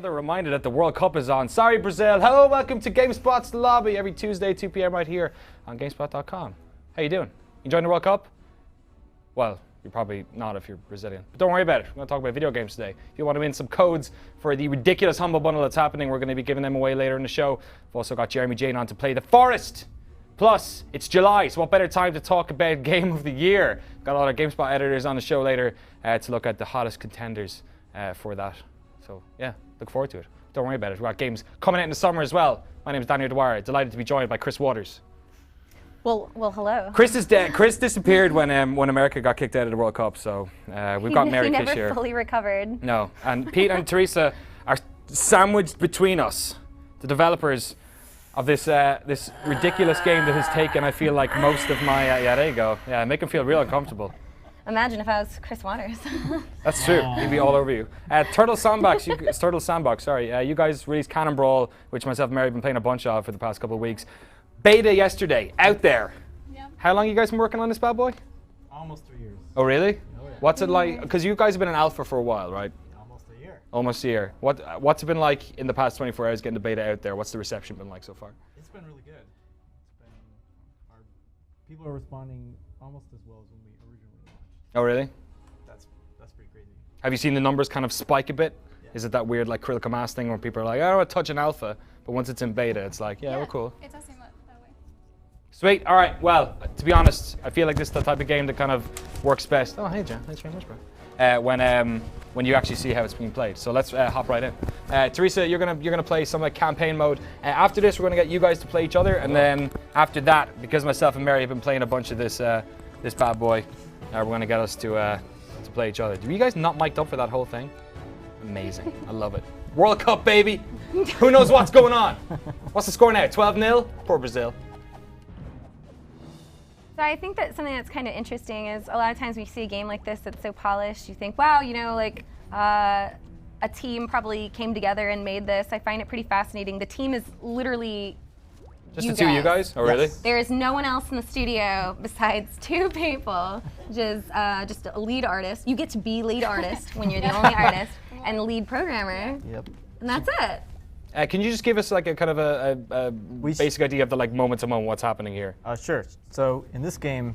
Another reminder that the World Cup is on. Sorry, Brazil. Hello, welcome to GameSpot's lobby every Tuesday, 2 p.m. right here on GameSpot.com. How you doing? Enjoying the World Cup? Well, you're probably not if you're Brazilian. But don't worry about it. We're going to talk about video games today. If you want to win some codes for the ridiculous Humble Bundle that's happening, we're going to be giving them away later in the show. We've also got Jeremy Jane on to play The Forest. Plus, it's July, so what better time to talk about Game of the Year? Got a lot of GameSpot editors on the show later to look at the hottest contenders for that. So, yeah, look forward to it. Don't worry about it. We've got games coming out in the summer as well. My name is Daniel Dwyer. Delighted to be joined by Chris Waters. Well, hello. Chris is dead. Chris disappeared when America got kicked out of the World Cup, so we've got Mary Kish here. He never fully recovered. No, and Pete and Teresa are sandwiched between us, the developers of this this ridiculous game that has taken, I feel like, most of my, yeah, there you go. Yeah, make him feel real uncomfortable. Imagine if I was Chris Waters. That's true. He'd be all over you. Turtle Sandbox, you guys released Canon Brawl, which myself and Mary have been playing a bunch of for the past couple of weeks. Beta yesterday, out there. Yep. How long you guys been working on this bad boy? Almost 3 years. Oh, really? Oh, yeah. What's it like? Because you guys have been in alpha for a while, right? Almost a year. Almost a year. What's it been like in the past 24 hours getting the beta out there? What's the reception been like so far? It's been really good. People are responding almost as well as when we originally launched. Oh, really? That's pretty crazy. Have you seen the numbers kind of spike a bit? Yeah. Is it that weird like critical mass thing where people are like, I don't want to touch an alpha, but once it's in beta, it's like, yeah, we're cool. It does seem that way. Sweet. All right. Well, to be honest, I feel like this is the type of game that kind of works best. Oh, hey, John. Thanks very much, bro. When you actually see how it's being played. So let's hop right in. Teresa, you're gonna play some like campaign mode. After this, we're gonna get you guys to play each other, and then after that, because myself and Mary have been playing a bunch of this this bad boy, we're gonna get us to play each other. Do you guys not mic'd up for that whole thing? Amazing. I love it. World Cup, baby. Who knows what's going on? What's the score now? 12-0. Poor Brazil. So I think that something that's kind of interesting is a lot of times when you see a game like this that's so polished, you think, wow, you know, like a team probably came together and made this. I find it pretty fascinating. The team is literally just the two of you guys? Oh, really? There is no one else in the studio besides two people, which is just a lead artist. You get to be lead artist when you're the only artist, and lead programmer. Yep. And that's it. Can you just give us like a kind of a basic idea of the like moment to moment what's happening here? Sure. So in this game,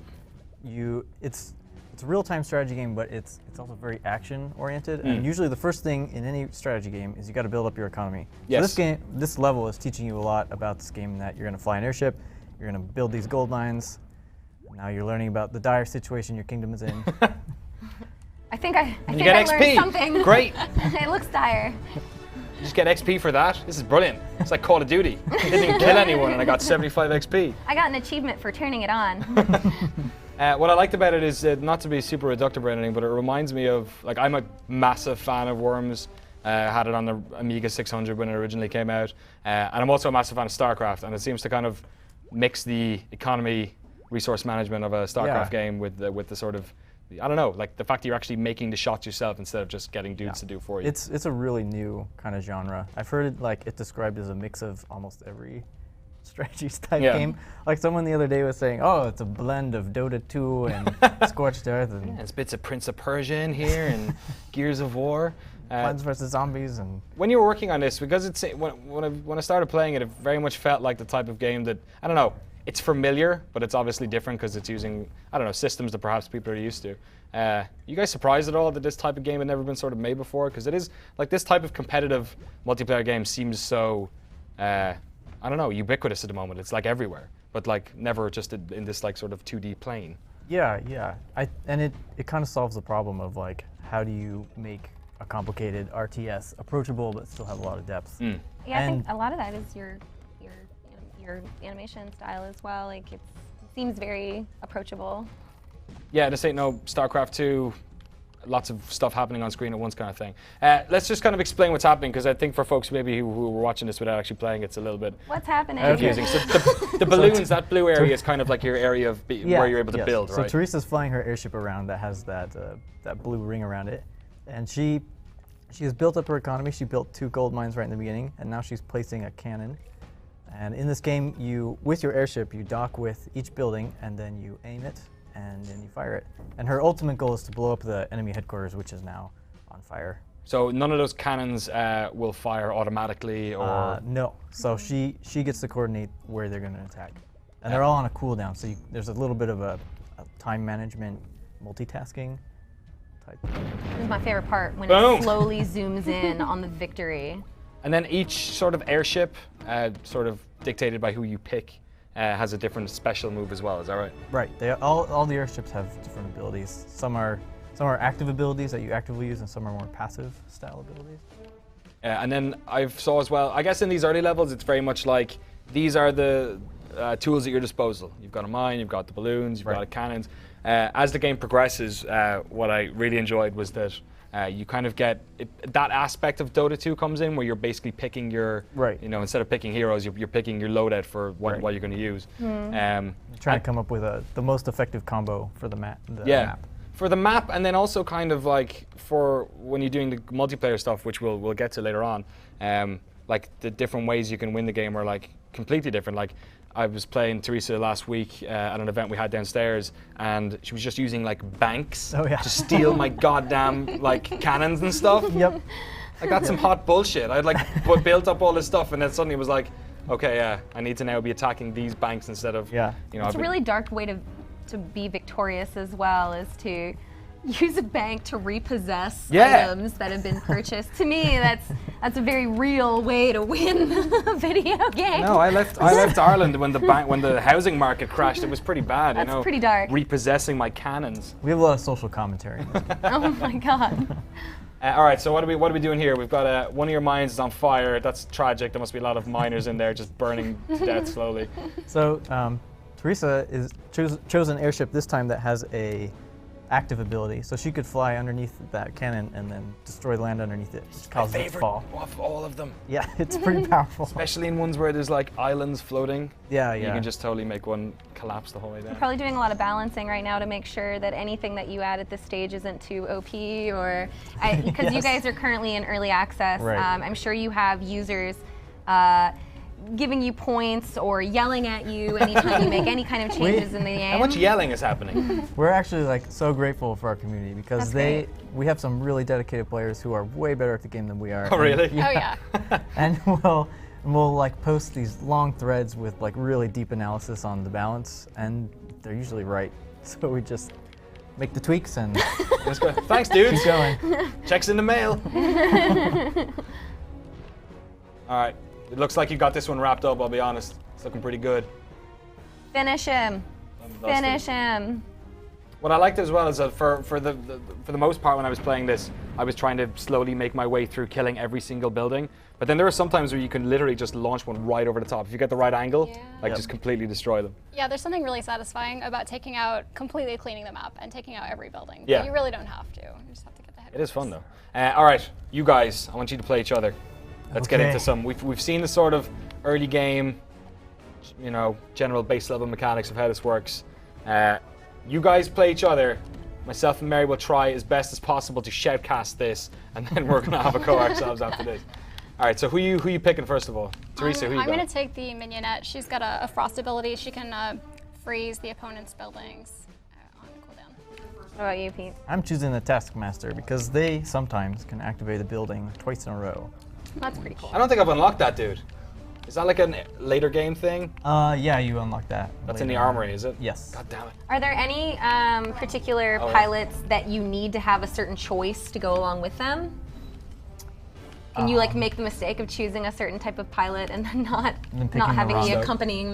it's a real-time strategy game, but it's also very action-oriented. And usually the first thing in any strategy game is you got to build up your economy. Yes. So this level is teaching you a lot about this game. That you're going to fly an airship, you're going to build these gold mines. Now you're learning about the dire situation your kingdom is in. I think I XP. learned something. Great. It looks dire. You just get XP for that? This is brilliant. It's like Call of Duty. I didn't even kill anyone and I got 75 XP. I got an achievement for turning it on. What I liked about it is, not to be super reductive or anything, but it reminds me of, like, I'm a massive fan of Worms. Had it on the Amiga 600 when it originally came out. And I'm also a massive fan of StarCraft, and it seems to kind of mix the economy resource management of a StarCraft game with the sort of, I don't know, like the fact that you're actually making the shots yourself instead of just getting dudes to do for you. It's a really new kind of genre. I've heard it described as a mix of almost every strategy type game. Like someone the other day was saying, oh, it's a blend of Dota 2 and Scorched Earth. And there's bits of Prince of Persia in here and Gears of War. Plants vs. Zombies. And when you were working on this, because it's when I started playing it, it very much felt like the type of game that, I don't know, it's familiar, but it's obviously different because it's using, I don't know, systems that perhaps people are used to. You guys surprised at all that this type of game had never been sort of made before? Because it is, like, this type of competitive multiplayer game seems so, I don't know, ubiquitous at the moment. It's like everywhere, but like never just in this like sort of 2D plane. Yeah. And it kind of solves the problem of like, how do you make a complicated RTS approachable but still have a lot of depth? Yeah, I think a lot of that is your animation style as well. Like it seems very approachable. Yeah, this ain't no StarCraft 2, lots of stuff happening on screen at once kind of thing. Let's just kind of explain what's happening, because I think for folks maybe who were watching this without actually playing, it's a little bit What's happening? confusing. So the balloons, that blue area is kind of like your area of where you're able to build, right? So Teresa's flying her airship around that has that blue ring around it, and she has built up her economy. She built 2 gold mines right in the beginning, and now she's placing a cannon. And in this game, with your airship, you dock with each building, and then you aim it, and then you fire it. And her ultimate goal is to blow up the enemy headquarters, which is now on fire. So none of those cannons will fire automatically, or No. So she gets to coordinate where they're going to attack. And they're all on a cooldown, so there's a little bit of a time management, multitasking type. This is my favorite part, when Boom. it slowly zooms in on the victory. And then each sort of airship, sort of dictated by who you pick, has a different special move as well. Is that right? Right. All the airships have different abilities. Some are active abilities that you actively use, and some are more passive style abilities. And then I saw as well, I guess in these early levels, it's very much like these are the tools at your disposal. You've got a mine, you've got the balloons, you've got cannons. As the game progresses, what I really enjoyed was that you kind of get that aspect of Dota 2 comes in, where you're basically picking your, you know, instead of picking heroes, you're picking your loadout for what you're going to use. Trying to come up with the most effective combo for the map. Map. For the map, and then also kind of like for when you're doing the multiplayer stuff, which we'll get to later on. Like the different ways you can win the game are like completely different. Like I was playing Teresa last week at an event we had downstairs, and she was just using like banks to steal my goddamn like cannons and stuff. Yep. Like that's some hot bullshit. I'd like built up all this stuff, and then suddenly it was like, okay, I need to now be attacking these banks instead of, you know. It's a really dark way to be victorious as well, is to use a bank to repossess items that have been purchased. To me, that's a very real way to win a video game. No, I left Ireland when the housing market crashed. It was pretty bad. That's you know, pretty dark. Repossessing my cannons. We have a lot of social commentary. Oh my god. All right, so what are we doing here? We've got one of your mines is on fire. That's tragic. There must be a lot of miners in there just burning to death slowly. So Teresa chose an airship this time that has a active ability, so she could fly underneath that cannon and then destroy land underneath it, which causes it to fall. Of all of them. Yeah, it's pretty powerful. Especially in ones where there's like islands floating. Yeah. You can just totally make one collapse the whole way down. You're probably doing a lot of balancing right now to make sure that anything that you add at this stage isn't too OP, or because you guys are currently in early access. I'm sure you have users giving you points or yelling at you anytime you make any kind of changes in the game. How much yelling is happening? We're actually like so grateful for our community, because we have some really dedicated players who are way better at the game than we are. Oh really? Oh yeah. And we'll like post these long threads with like really deep analysis on the balance, and they're usually right. So we just make the tweaks and Let's go. Thanks, dudes. keep going. Checks in the mail. All right. It looks like you got this one wrapped up, I'll be honest. It's looking pretty good. Finish him. Finish him. What I liked as well is that for the most part when I was playing this, I was trying to slowly make my way through killing every single building. But then there are some times where you can literally just launch one right over the top. If you get the right angle, just completely destroy them. Yeah, there's something really satisfying about completely cleaning the map and taking out every building. Yeah. But you really don't have to. You just have to get the head. It is fun though. All right, you guys, I want you to play each other. Let's get into some. We've seen the sort of early game, you know, general base level mechanics of how this works. You guys play each other. Myself and Mary will try as best as possible to shoutcast this, and then we're gonna have a go ourselves after this. All right, so who you picking first of all? Teresa, who you got? I'm gonna take the Mignonette. She's got a frost ability. She can freeze the opponent's buildings on cooldown. What about you, Pete? I'm choosing the Taskmaster because they sometimes can activate a building twice in a row. That's pretty cool. I don't think I've unlocked that, dude. Is that like a later game thing? Yeah, you unlock that. That's in the armory, is it? Yes. God damn it. Are there any particular pilots that you need to have a certain choice to go along with them? Can you like make the mistake of choosing a certain type of pilot and then not having the accompanying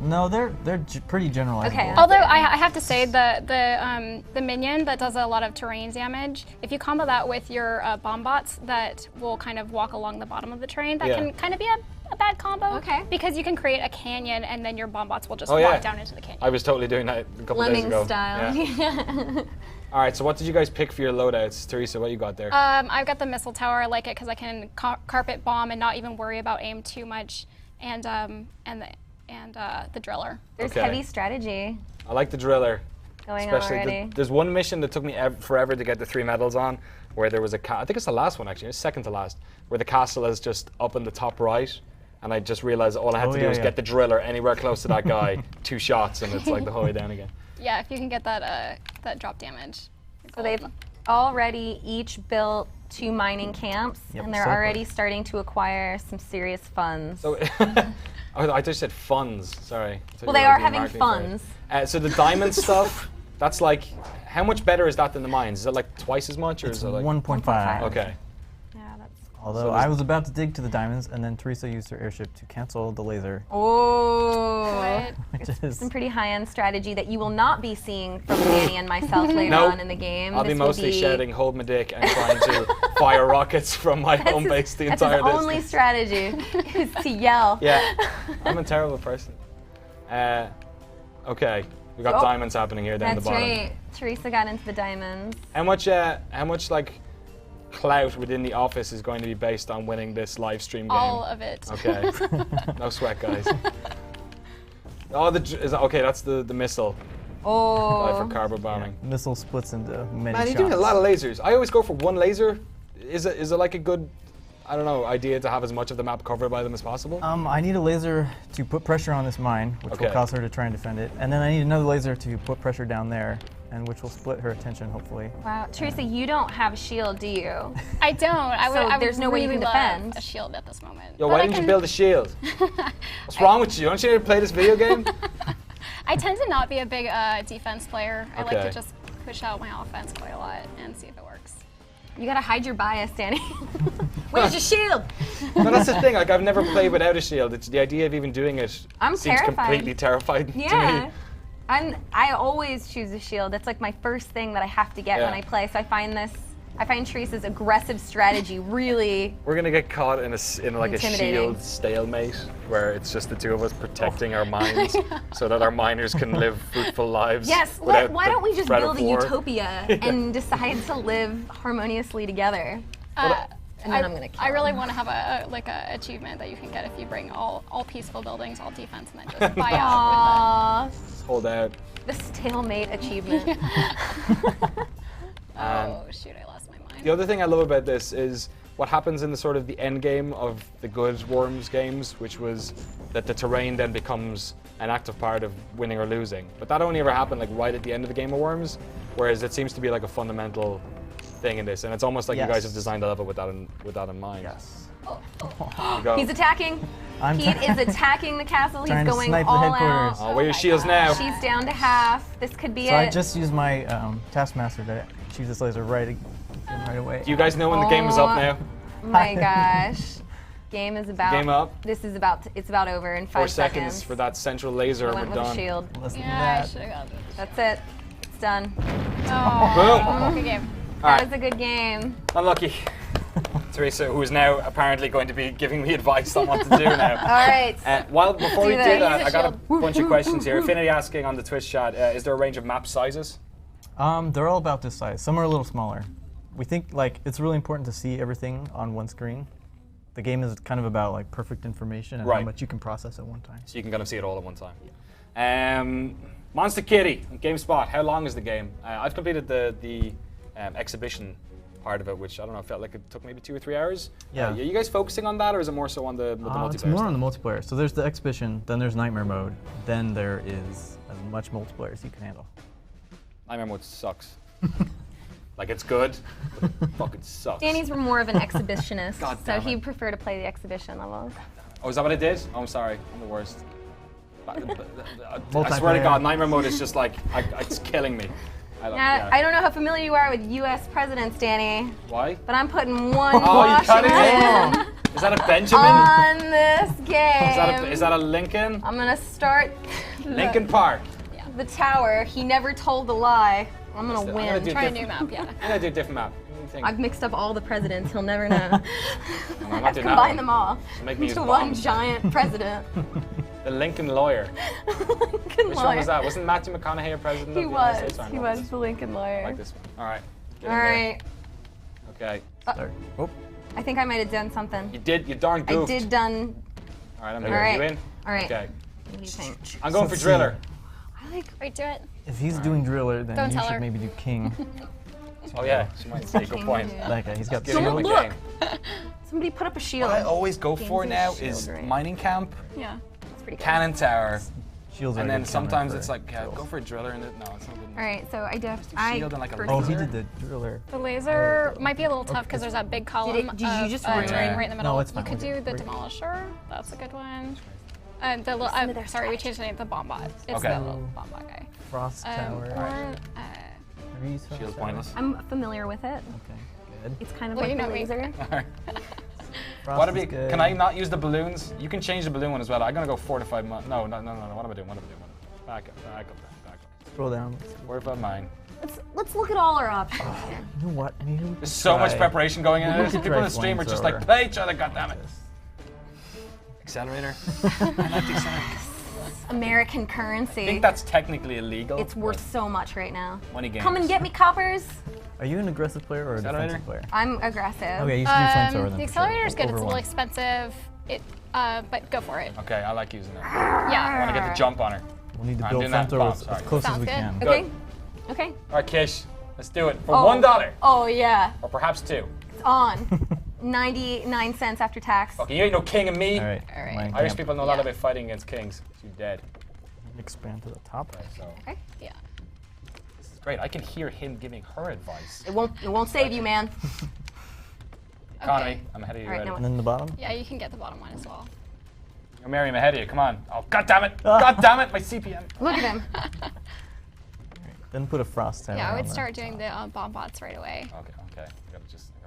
No, they're pretty generalizable. Okay. Although I have to say the minion that does a lot of terrain damage, if you combo that with your bomb bots that will kind of walk along the bottom of the terrain, that can kind of be a bad combo. Okay. Because you can create a canyon and then your bomb bots will just walk down into the canyon. I was totally doing that a couple days ago. Lemming style. Yeah. All right, so what did you guys pick for your loadouts? Teresa, what you got there? I've got the missile tower. I like it because I can carpet bomb and not even worry about aim too much, and the driller. There's heavy strategy I like the driller. going on already. There's one mission that took me forever to get the 3 medals on, where there was I think it's the last one actually, it's second to last, where the castle is just up in the top right, and I just realized all I had to do was get the driller anywhere close to that guy, 2 shots, and it's like the whole way down again. Yeah, if you can get that that drop damage. So they've already each built 2 mining camps, Yep, and they're so far. already starting to acquire some serious funds. So, I just said funds. Sorry. Well, they are having funds. So the diamond stuff, that's like, how much better is that than the mines? Is it like twice as much, or It's is it like 1.5. Okay. Yeah, that's. Although So I was about to dig to the diamonds, and then Teresa used her airship to cancel the laser, Oh. which is Some pretty high-end strategy that you will not be seeing from Danny and myself later Nope. on in the game. I'll be This will mostly shouting, hold my dick, and trying to fire rockets from my home base the That's entire his distance. only strategy is to yell. Yeah, I'm a terrible person. Okay, we got Oh. diamonds happening here down That's the bottom. right. Teresa got into the diamonds. How much like clout within the office is going to be based on winning this live stream game? All of it. Okay, no sweat, guys. Oh, okay. That's the missile. Oh. For carbo bombing. missile splits into many Man, shots. you're doing a lot of lasers. I always go for one laser. Is it like a good, I don't know, idea to have as much of the map covered by them as possible? I need a laser to put pressure on this mine, which will Okay. cause her to try and defend it. And then I need another laser to put pressure down there, and which will split her attention, hopefully. Wow, Teresa, you don't have a shield, do you? I don't. I would. So I would there's no way you really can love defend. a shield at this moment. Yo, But why I didn't you can- build a shield? What's wrong with you? Don't you need to play this video game? I tend to not be a big defense player. I like Okay. to just push out my offense quite a lot and see if it works. You gotta hide your bias, Danny. Where's your shield? No, that's the thing. Like, I've never played without a shield. It's the idea of even doing it I'm seems terrified. completely terrifying to Yeah. me. I always choose a shield. That's like my first thing that I have to get Yeah. when I play. So I find Teresa's aggressive strategy really. We're gonna get caught in like a Intimidating. shield stalemate where it's just the two of us protecting our mines so that our miners can live fruitful lives. Yes. without Why the don't we just threat build of a war. utopia and decide to live harmoniously together? And then I'm gonna kill I really him. want to have a achievement that you can get if you bring all peaceful buildings, all defense, and then just buy out with Aww, Hold out. the stalemate achievement. it. Oh shoot! I lost my mind. The other thing I love about this is what happens in the sort of the end game of the good Worms games, which was that the terrain then becomes an active part of winning or losing. But that only ever happened like right at the end of the game of Worms, whereas it seems to be like a fundamental thing in this, and it's almost like you guys Yes. have designed the level with that in mind. Yes. There you go. He's attacking. I'm Pete is attacking the castle. He's trying to going snipe the all headquarters. out. Oh, where are your my shields gosh. now? She's down to half. This could be So it. I just used my taskmaster to choose this laser right away. Do you guys know when the game is up now? My gosh. Game is about. Game up. This is about. It's about over in 5 4 seconds for that central laser, I and went we're with a done. shield. Listen to Yeah, I that. should have got this. That's it. It's done. Oh, Boom. good game. All That right. was a good game. Unlucky. Teresa, who is now apparently going to be giving me advice on what to do now. All right. Before we Do do that. that, Use I a got a shield. bunch of questions here. Affinity asking on the Twitch chat, is there a range of map sizes? They're all about this size. Some are a little smaller. We think like it's really important to see everything on one screen. The game is kind of about like perfect information and Right. how much you can process at one time. So you can kind of see it all at one time. Monster Kitty, GameSpot, how long is the game? I've completed the exhibition part of it, which I don't know, felt like it took maybe 2 or 3 hours. Yeah. Are you guys focusing on that, or is it more so on the multiplayer It's more stuff? on the multiplayer. So there's the exhibition, then there's nightmare mode, then there is as much multiplayer as you can handle. Nightmare mode sucks. Like, it's good, but it fucking sucks. Danny's more of an exhibitionist, God so damn he'd it. prefer to play the exhibition levels. Oh, is that what I did? Oh, I'm sorry. I'm the worst. I swear to Multiplayer. God, Nightmare mode is just like, it's killing me. Now, I don't know how familiar you are with U.S. presidents, Danny, Why? but I'm putting one Oh, you cut it Washington in? Is that a Benjamin? on this game. Is that a Lincoln? I'm gonna start Lincoln Park. the tower. He never told a lie. I'm gonna I'm gonna win. do Try a new map, yeah. I'm gonna do a different map. What do you think? I've mixed up all the presidents. He'll never know. I'm not I've doing that combined one. them all Make me use into one bombs. giant president. The Lincoln Lawyer. Lincoln Which lawyer. one was that? Wasn't Matthew McConaughey a president He of the United was. States? Sorry, He no, was this the Lincoln one. I lawyer. like this one. All right. Get All in there. right. Okay. Start. Oh, I think I might have done something. You darn goofed. I did done. All right, I'm All here. right. You in? All right. Okay. What do you think? I'm going for Let's Driller. I like. Wait, do it. if he's doing driller, then Don't you tell should her. maybe do king. Oh yeah, she might say good point. That guy, he's got Give him shield. the Look. game. Somebody put up a shield. What I always go Game's for a now shield, is right? mining camp, Yeah. It's pretty good. cannon tower, Shields are And a then good counter sometimes for it's like, drills. go for a driller and it, no, it's not good enough. All right, so shield and like a first- Oh, laser. he did the driller. The laser might be a little tough because there's that big column did you of just terrain Yeah. right in the middle. No, it's You fine. could do the We're- demolisher. That's a good one. their Sorry, we changed the name to the bomb bot. It's Okay. the little bomb bot guy. Frost tower. Or, Reese Frost Shield's tower. pointless. I'm familiar with it. Okay, good. It's kind of Well, like you a know me. laser. Frost What is be? good. Can I not use the balloons? You can change the balloon one as well. I'm gonna go 4 to 5 months. No. What am I doing? Back up. Scroll down. 4 to 5 mine. Let's look at all our options. You know what? Maybe we could There's so much try- preparation going into We this. could People in try the stream are just like, flamethrower. play each other, goddammit. Accelerator. I like the accelerator. American I currency. think that's technically illegal. It's worth so much right now. Money games. Come and get me, coppers. Are you an aggressive player or a Accelerator? defensive player? I'm aggressive. Okay, you should do flamethrower then. the for sure. accelerator's good. It's a Over little one. expensive. But go for it. Okay, I like using that. Yeah. I want to get the jump on her. We'll need to I'm build doing that flamethrower bomb, as sorry. close as Sounds we good. can. Okay. Okay. All right, Kish, let's do it for Oh. $1, Oh yeah, or perhaps 2. it's on. 99 cents after tax. Okay, you ain't no king of me. All right. All right. Mine Irish camp. people know a lot Yeah. about fighting against kings. So you're dead. Expand to the top. Okay, so Okay. Yeah. this is great. I can hear him giving her advice. It won't save you, man. Economy, Okay. I'm ahead of you All right, already. now And then the bottom. Yeah, you can get the bottom one as well. Yo, Mary, I'm ahead of you. Come on. Oh, God damn it. God damn it, my CPM. Look at him. Then put a frost tower. Yeah, I on would the start top. doing the bomb bots right away. Okay. I gotta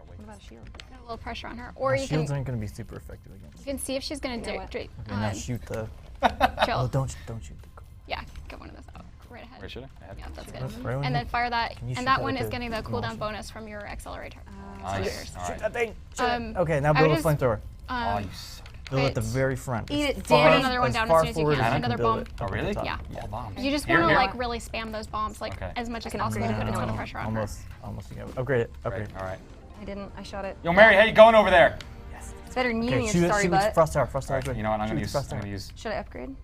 wait. What about a shield? Put a little pressure on her. Or you Shields can, aren't going to be super effective against. you can see if she's going to You know do what? it. Okay, now shoot the. Chill. Oh, don't shoot the. Yeah, get one of those out. Right ahead. Where should I? Ahead? Yeah, that's good. That's right when And you- then fire that. Can you shoot And that that one with is the getting the cooldown demolition? bonus from your accelerator. Nice. All right. That thing. Okay, now I build would a just, flamethrower. Oh, you suck. Build it at the Right. very front. Eat As it, far- Danny. Another one down as far soon as you forward can. you Another build bomb. it up Oh, at the really? top. Yeah. All bombs. You just Here, want to here. like really spam those bombs like Okay. as much as can possible to upgrade put a it. ton of No. pressure on her. Almost. You got upgrade it. Upgrade. Great. All right. I didn't. I shot it. Yo, Mary, how you going over there? It's better than you, Okay, you shoot it. sorry Shoot butt. it. Frost tower. Frost tower. All right, good. you know what? I'm Shoot gonna the use. frost I'm tower. gonna use. Should I upgrade?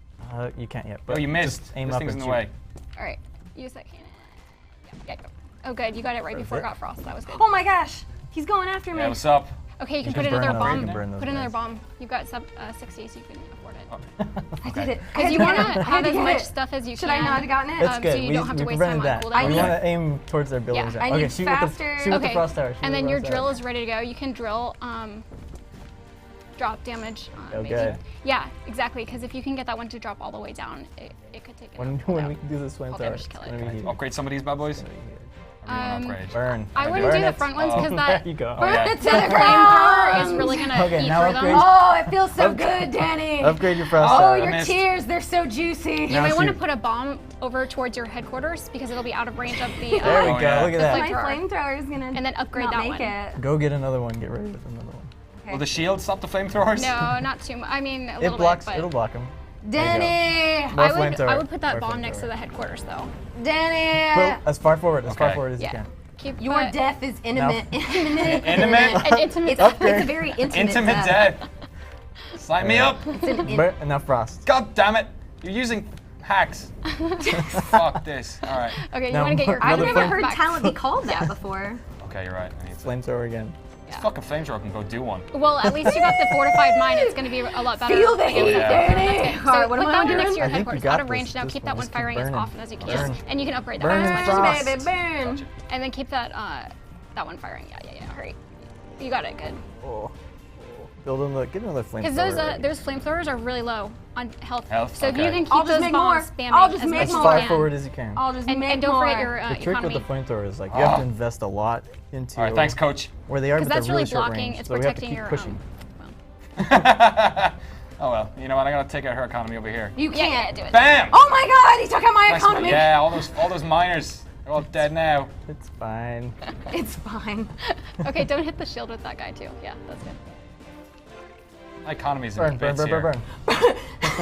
You can't yet. Oh, But you missed. just aim This up thing's in and the shoot. way. All right, use that cannon. Yeah, go. Oh, good. You got it right before it got frost. That was good. Oh my gosh, he's going after me. Yeah, what's up? Okay, you can You put can burn another another- you bomb. can burn those Put another guys. bomb. You've got sub 60, so you can afford it. I did it. Because you want to I had have as get much it. stuff as you Should can. I not have gotten it? That's so good. you we don't have to we waste time on prevented that. cooldown. We I want to aim towards their buildings. Yeah. I Okay, need shoot faster- with the Okay, frost tower. shoot and with then the your frost drill tower. is ready to go. You can drill drop damage. Maybe. Okay. Yeah, exactly. Because if you can get that one to drop all the way down, it could take it. When we can do this All flamethrower, damage it's to kill gonna it. be huge. Upgrade some of these bad boys. Or you wanna upgrade? Burn. I Burn wouldn't do the it. front ones Oh, because that there you go. Oh, yeah. Burn it to the flamethrower ground. is really gonna Okay, eat now through upgrade. them. Oh, it feels so good, Danny. Upgrade your frost Oh, tower. your missed. tears, they're so juicy. You Now might want to shoot. put a bomb over towards your headquarters because it'll be out of range of the. There we Oh, go. yeah. Look at The that. My flamethrower. flamethrower is gonna And then upgrade not that make one. it. Go get another one. Get ready with another one. Will the shield stop the flamethrowers? No, not too much. I mean, a It little blocks. bit, It'll but block them. Danny! More I flamethrower. would put that More bomb next to flamethrower. the headquarters though. Danny! As far forward as Okay. as you can. Keep Your put- death is intimate. Intimate? An intimate. It's a very intimate, Intimate death. death. Sign me up. It's an in- Burn, enough frost. God damn it. You're using hacks. Fuck this. All right. Okay, you Now, want to get your. I've Another never flame- heard back. talent be called that before. Okay, you're right. I need to. Flamethrower again. This fucking flamethrower can go do one. Well, at least you got the fortified mine. It's going to be a lot better. Feel the against heat, it. Danny! So Alright, what put am that I one next doing? to your I think you headquarters, got out of this. range now. This Keep one. that one Just keep firing as burning. often as you can, Burn. and you can upgrade that Burn one as much as you frost. can. Baby, burn! Gotcha. And then keep that that one firing. Yeah. Hurry. You got it. Good. Oh. Build another. Get another flamethrower. Because those flamethrowers are really low on health. Health? So if you Okay. can keep I'll just those make bombs more. spamming I'll just as make much As as more. far you can. forward as you can. I'll just And make don't more. forget your The trick economy. with the flamethrower is like you have to invest a lot into. All right, thanks, coach. Where they are, but Because that's they're really really short blocking. range, It's so we have to protecting keep your. pushing. Oh well. You know what? I gotta take out her economy over here. You Yeah, can't. do it. Bam! Oh my god, he took out my Nice, economy! yeah, all those miners. They're all dead now. It's fine. It's fine. Okay, don't hit the shield with that guy too. Yeah, that's good. My economy's in Burn, burn, bits burn, burn, here.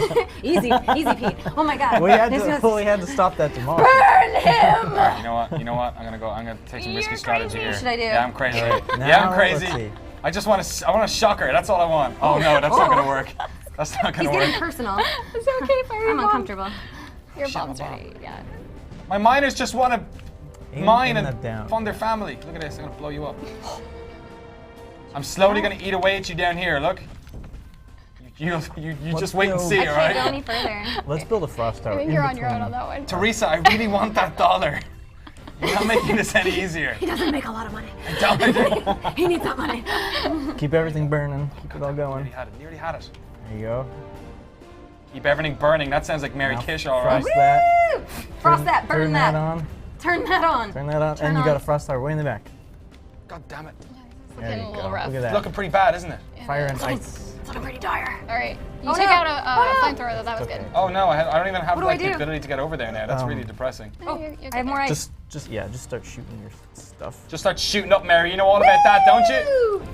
burn. Easy, Pete. Oh my god. We had This to. is- We had to stop that tomorrow. Burn him! Alright, you know what? You know what? I'm gonna take some risky You're strategy crazy. here. Should I do? Yeah, I'm crazy. Now, Yeah, I'm let's crazy. see. I just want to. I want to shock her. That's all I want. Oh no, that's not gonna work. That's not He's gonna getting work. personal. It's okay, fire your I'm bomb. uncomfortable. Your Shut bomb's my bomb. ready. Yeah. My miners just want to Aim mine that and down. fund their family. Look at this. I'm gonna blow you up. I'm slowly gonna eat away at you down here. Look. You You just wait and see, I all can't go right? any further. Let's build a frost tower. I think in you're on your between. own on that one. Teresa, I really want that dollar. You're not making this any easier. He doesn't make a lot of money. Don't. He needs that money. Keep everything burning. Keep it all going. Nearly had it. There you go. Keep everything burning. That sounds like Mary Now Kish, all right. Frost that. Woo! Frost that, burn Turn that. that on. Turn that on. Turn that on. Turn and you on. got a frost tower way in the back. God damn it. It's There looking you a go. little rough. Look at It's that. looking pretty bad, isn't it? Fire and ice. It's looking pretty dire. All right. You Oh, take no. out a Oh, no. flamethrower, though. That was good. Oh no, I don't even have What do like I the do? ability to get over there now. That's really depressing. No, you're I have more ice. Just start shooting your stuff. Just start shooting up, Mary. You know all about that, don't you? Woo!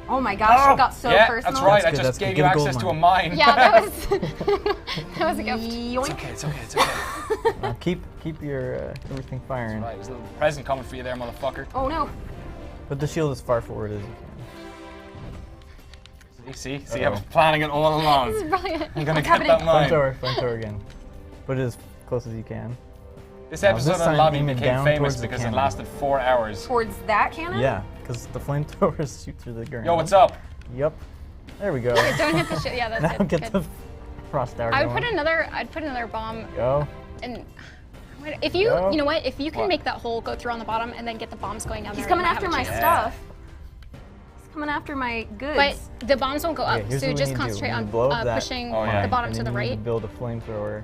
Oh my gosh, it got so yeah, personal. that's right. That's I good, just that's good. gave you Get a gold access to a mine. mine. Yeah, that was that was a gift. Yoink. It's okay. Now keep your everything firing. Right, there's a little present coming for you there, motherfucker. Oh no. Put the shield as far forward as you can. See, I was planning it all along. This is brilliant. I'm gonna What's get that happening? mine. Flamethrower again. Put it as close as you can. This Now, episode this of time Lobby aim it became down famous towards the because it cannon. lasted 4 hours. Towards that cannon? Yeah, because the flamethrowers shoot through the ground. Yo, what's up? Yep. There we go. Don't hit the shit. Yeah, that's Now good. get good. the frost tower I'd going. put another bomb, Go. and if you, Go. you know what, if you can What? make that hole go through on the bottom and then get the bombs going down He's there, coming you might after have a my chance. stuff. He's coming after my goods. But the bombs won't go up, Okay, here's so what we just need to do. concentrate We on need to blow up that pushing Oh, yeah. the bottom and to then the you need right. to build a flamethrower.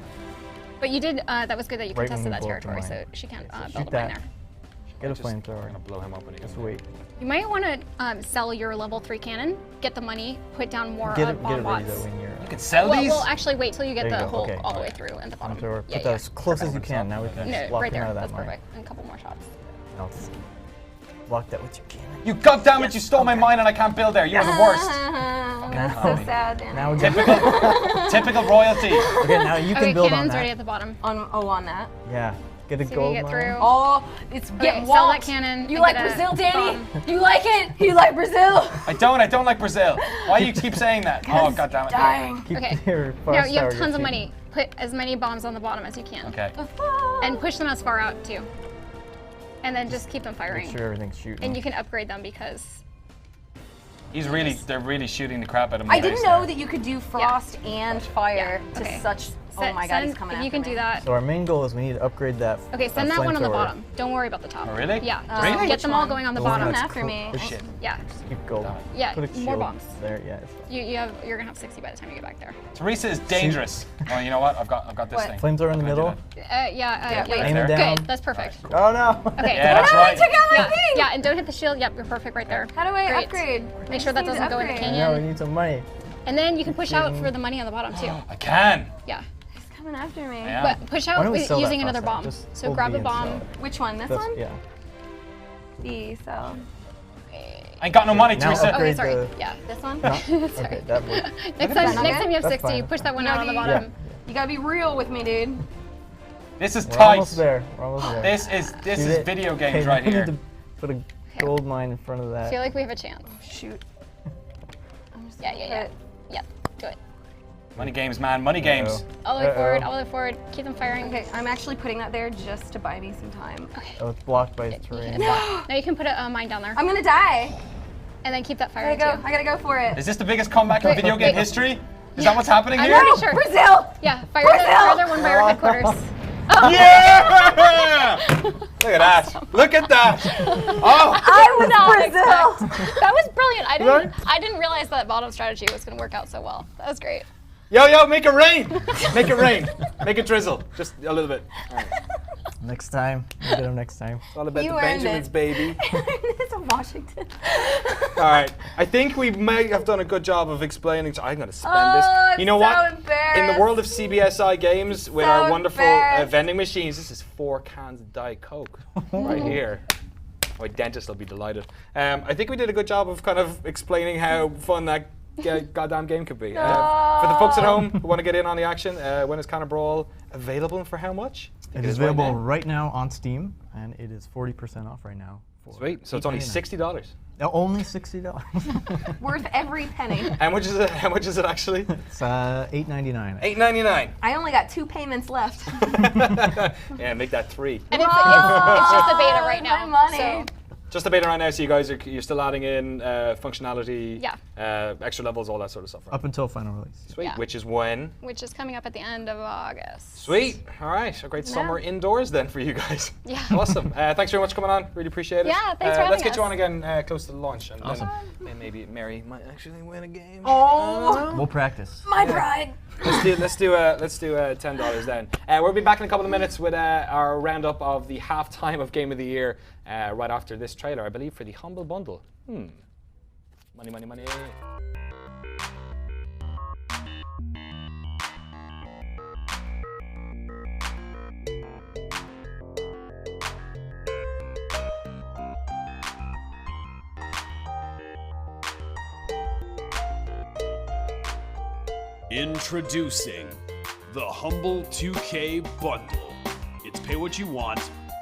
But you did, that was good that you Right when contested we that blow up the territory, so mine. she can't So build shoot a mine that. there. Get a Just gonna flamethrower. blow him up when he Just gets wait. You might want to sell your level 3 cannon, get the money, put down more Get it bomb ready bots. though when you're. You can sell Well, these? we'll actually wait till you get There you the go, hole okay. all the way through and the bottom. Flamethrower. Yeah, Put that yeah. as close as you Perfect. can. Now we can No, block right him there. out of that That's mine. perfect. And a couple more shots. Now let's block that with your cannon. You goddammit, you stole my mine and I can't build there. You're the worst. That's so sad. Danny. Now we get. Typical royalty. Okay, now you can Okay, build on cannon's that. already at the bottom. on that. Yeah. Get a See if you gold get mine. through. Oh, it's Okay, getting sell that walled. cannon. You and like get a Brazil, Danny? bomb. You like it? You like Brazil? I don't like Brazil. Why do you keep saying that? Oh, goddammit. Dying. Keep Okay. your Now frost you have tower tons of shooting. money. Put as many bombs on the bottom as you can. Okay. And push them as far out too. And then just keep them firing. Make sure everything's shooting. And you can upgrade them because They're really shooting the crap out of my I didn't base know there. that you could do frost and fire Yeah, to okay. such. Oh my God, he's coming if after you can me. do that. So our main goal is we need to upgrade that. Okay, send that one on the flamethrower. bottom. Don't worry about the top. Oh, really? Yeah. Just Really? get Which them all one? going on the The one bottom. that's after me. clo- Shit. Yeah. Keep gold. Yeah, Put a more shield bombs. There, yeah. it's You're gonna have 60 by the time you get back there. Teresa is dangerous. Oh, you know what? I've got this What? thing. Flamethrower in the I'm gonna middle. do that. Yeah. wait. Aim there. it down. Good. That's perfect. Oh no! Okay. Yeah, that's right. Check out my Yeah, thing. yeah, and don't hit the shield. Yep, you're perfect right there. How do I Great. upgrade? Make sure that doesn't go in the canyon. Now we need some money. And then you can push out for the money on the bottom too. I can. Yeah. He's coming after me. Yeah. But push Why out don't we with sell that using another frost out? bomb. Just So hold grab B a and sell bomb. it. Which one? This That's- one? Yeah. B. So I ain't got no money, Now Teresa. Okay, upgrade sorry. the. Yeah. this one. No. Sorry. Okay, that works. Next that time you have That's 60, fine. push that one You out on the gotta Yeah. bottom. You gotta be real with me, dude. This is We're tight. almost there. We're almost there. This Shoot is it. video Okay, games now right we here. need to put a gold mine in front of I that. feel like we have a chance. Shoot. I'm just Yeah, gonna yeah, yeah. put- Yep, do it. Money games, man. Money games. All the way Uh-oh. forward, all the way forward. Keep them firing. Okay, I'm actually putting that there just to buy me some time. Oh, it's blocked by You terrain. can now you can put a mine down there. I'm gonna die. And then keep that I firing gotta go. too. I gotta go for it. Is this the biggest comeback in Wait, video game wait. history? Is that what's happening I'm here? pretty sure. Brazil. Yeah, fire Brazil! that one by our headquarters. Yeah! Look at that. Look at that. Oh, I was Not Brazil. That was brilliant. I didn't realize that bottom strategy was going to work out so well. That was great. yo, make it rain. Make it rain. Make it drizzle. Just a little bit. All right. Next time. We'll get him next time. It's all about You the earned Benjamins, it. baby. It's in Washington. All right. I think we may have done a good job of explaining. I'm going to spend this. I'm You know so what? embarrassed. In the world of CBSI games, with So our wonderful embarrassed. vending machines, this is 4 cans of Diet Coke right here. My dentist will be delighted. I think we did a good job of kind of explaining how fun that goddamn game could be. For the folks at home who want to get in on the action, when is Canon Brawl available and for how much? I think It is right available now. right now on Steam, and it is 40% off right now. for Sweet. So it's only $8.99. $60. No, only $60. Worth every penny. How much is it? How much is it actually? It's $8.99. $8.99. I only got 2 payments left. Yeah, make that 3. And it's just a beta right My now. money. So Just the beta right now, so you guys you're still adding in functionality, extra levels, all that sort of stuff. Right? Up until final release. Sweet. Yeah. Which is when? Which is coming up at the end of August. Sweet. All right. A great summer indoors then for you guys. Yeah. Awesome. Thanks very much for coming on. Really appreciate it. Yeah, thanks for having Let's get you us. on again close to the launch, and Awesome. then maybe Mary might actually win a game. Oh, We'll practice. my pride. Let's do $10 then. We'll be back in a couple of minutes with our roundup of the halftime of Game of the Year right after this trailer, I believe, for the Humble Bundle. Money, money, money. Introducing the Humble 2K Bundle. It's pay what you want,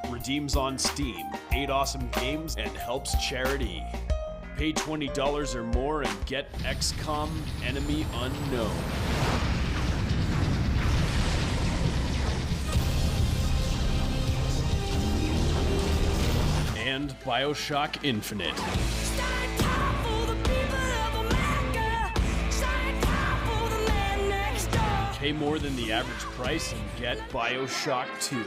redeems on Steam, 8 awesome games, and helps charity. Pay $20 or more and get XCOM Enemy Unknown. And BioShock Infinite. Pay more than the average price and get BioShock 2.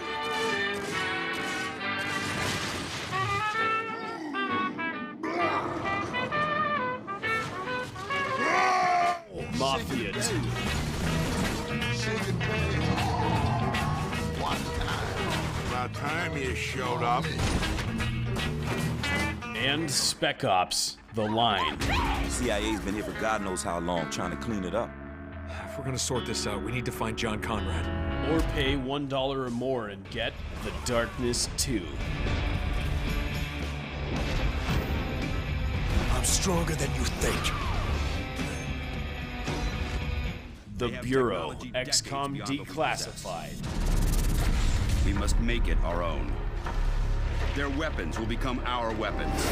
Mafia 2. About time you showed up. And Spec Ops: The Line. CIA's been here for God knows how long trying to clean it up. If we're gonna sort this out, we need to find John Conrad. Or pay $1 or more and get The Darkness 2. I'm stronger than you think. The Bureau, XCOM Declassified. We must make it our own. Their weapons will become our weapons.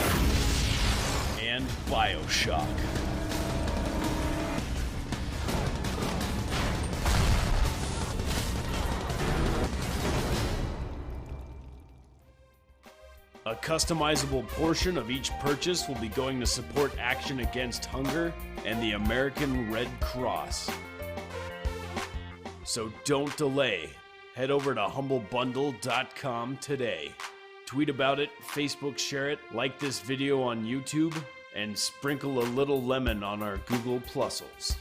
And BioShock. A customizable portion of each purchase will be going to support Action Against Hunger and the American Red Cross. So don't delay. Head over to humblebundle.com today. Tweet about it, Facebook share it, like this video on YouTube, and sprinkle a little lemon on our Google Plus'ls.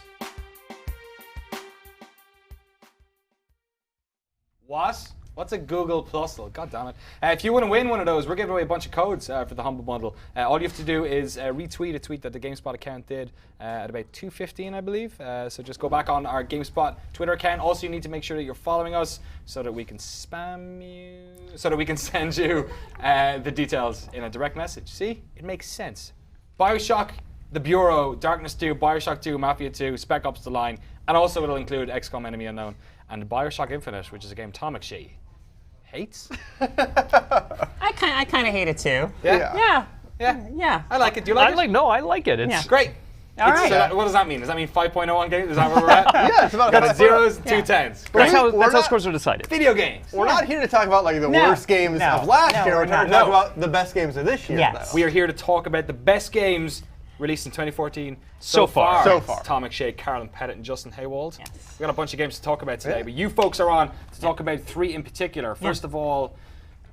What? What's a Google Plus'l? God damn it. If you want to win one of those, we're giving away a bunch of codes for the Humble Bundle. All you have to do is retweet a tweet that the GameSpot account did at about 2:15, I believe. So just go back on our GameSpot Twitter account. Also, you need to make sure that you're following us so that we can spam you, so that we can send you the details in a direct message. See? It makes sense. BioShock, The Bureau, Darkness 2, BioShock 2, Mafia 2, Spec Ops: The Line, and also it'll include XCOM Enemy Unknown and BioShock Infinite, which is a game Tom McShee hates. I kind of hate it too. Yeah? Yeah. I like it. Do you like it? No, I like it. It's Yeah. Great. All right. So what does that mean? Does that mean 5.0 on games? Is that where we're at? Yeah, it's about Got a zeros, two tens. That's how We're not- scores are decided. Video games. We're not here to talk about like the worst games no, of last no, year. we're We're here to not. talk about the best games of this year. Yes. Though. We are here to talk about the best games released in 2014 So far. So far. Tom McShea, Carolyn Pettit, and Justin Haywald. Yes. We've got a bunch of games to talk about today, but you folks are on to talk about three in particular. First of all,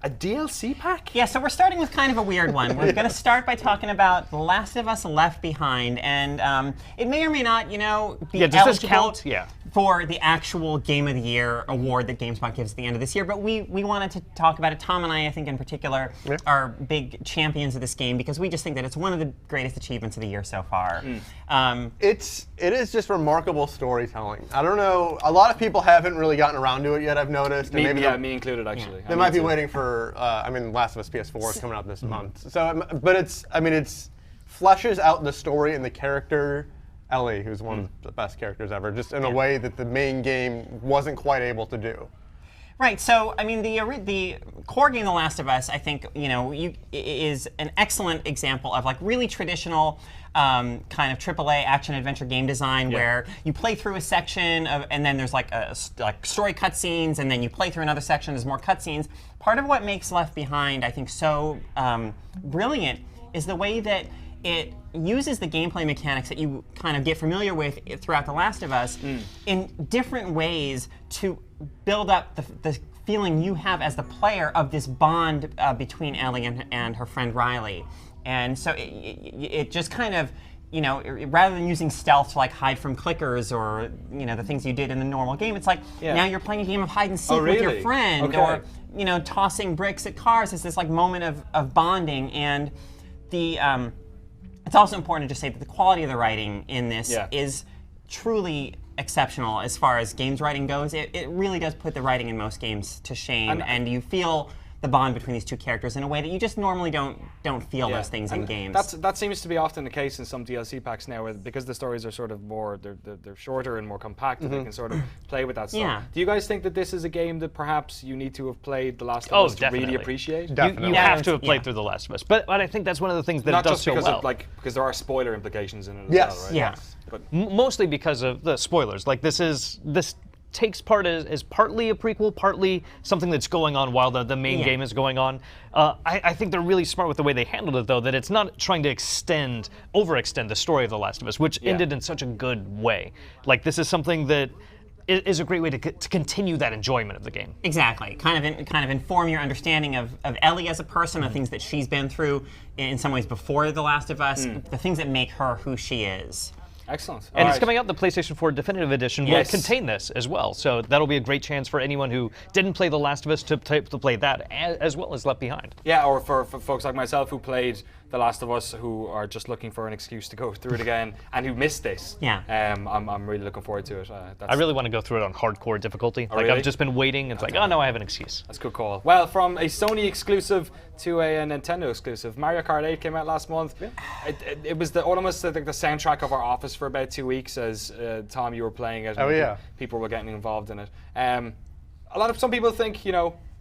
a DLC pack? Yeah, so we're starting with kind of a weird one. We're going to start by talking about The Last of Us Left Behind, and it may or may not, be Yeah, does this eligible count? Yeah. for the actual Game of the Year award that GameSpot gives at the end of this year. But we wanted to talk about it. Tom and I think in particular, are big champions of this game because we just think that it's one of the greatest achievements of the year so far. It is just remarkable storytelling. I don't know. A lot of people haven't really gotten around to it yet. I've noticed. And maybe Me included, actually. they might be waiting for. Last of Us PS4 is coming out this month. So, but it's fleshes out the story and the character. Ellie, who's one of the best characters ever, just in a way that the main game wasn't quite able to do. Right. So, I mean, the core game, The Last of Us, I think is an excellent example of like really traditional kind of AAA action adventure game design, where you play through a section and then there's like story cutscenes, and then you play through another section, there's more cutscenes. Part of what makes Left Behind, I think, so brilliant is the way that it uses the gameplay mechanics that you kind of get familiar with throughout The Last of Us in different ways to build up the feeling you have as the player of this bond between Ellie and her friend Riley. And so it just kind of, rather than using stealth to like hide from clickers or the things you did in the normal game, it's like now you're playing a game of hide and seek with your friend, or tossing bricks at cars. It's this like moment of bonding. And the it's also important to just say that the quality of the writing in this is truly exceptional as far as games writing goes. It really does put the writing in most games to shame, and you feel the bond between these two characters in a way that you just normally don't feel those things in games. That seems to be often the case in some DLC packs now, because the stories are sort of more they're shorter and more compact, and they can sort of play with that stuff. Yeah. Do you guys think that this is a game that perhaps you need to have played The Last of Us to really appreciate? Definitely. You have to have played through The Last of Us, but I think that's one of the things that Not it does just so because well. of, because there are spoiler implications in it as well, right? Yes. But mostly because of the spoilers. Like this takes part as partly a prequel, partly something that's going on while the main game is going on. I think they're really smart with the way they handled it, though, that it's not trying to overextend the story of The Last of Us, which ended in such a good way. Like this is something that is a great way to continue that enjoyment of the game. Exactly. Kind of inform your understanding of Ellie as a person, the things that she's been through in some ways before The Last of Us, the things that make her who she is. Excellent. And it's coming out, the PlayStation 4 Definitive Edition will contain this as well. So that'll be a great chance for anyone who didn't play The Last of Us to play that as well as Left Behind. Yeah, or for folks like myself who played The Last of Us, who are just looking for an excuse to go through it again and who missed this. Yeah. I'm really looking forward to it. I really want to go through it on hardcore difficulty. Oh, really? I've just been waiting. It's like, oh no, I have an excuse. That's a good call. Well, from a Sony exclusive to a Nintendo exclusive, Mario Kart 8 came out last month. It was almost the soundtrack of our office for about 2 weeks, as Tom, you were playing it. And people were getting involved in it. Some people think,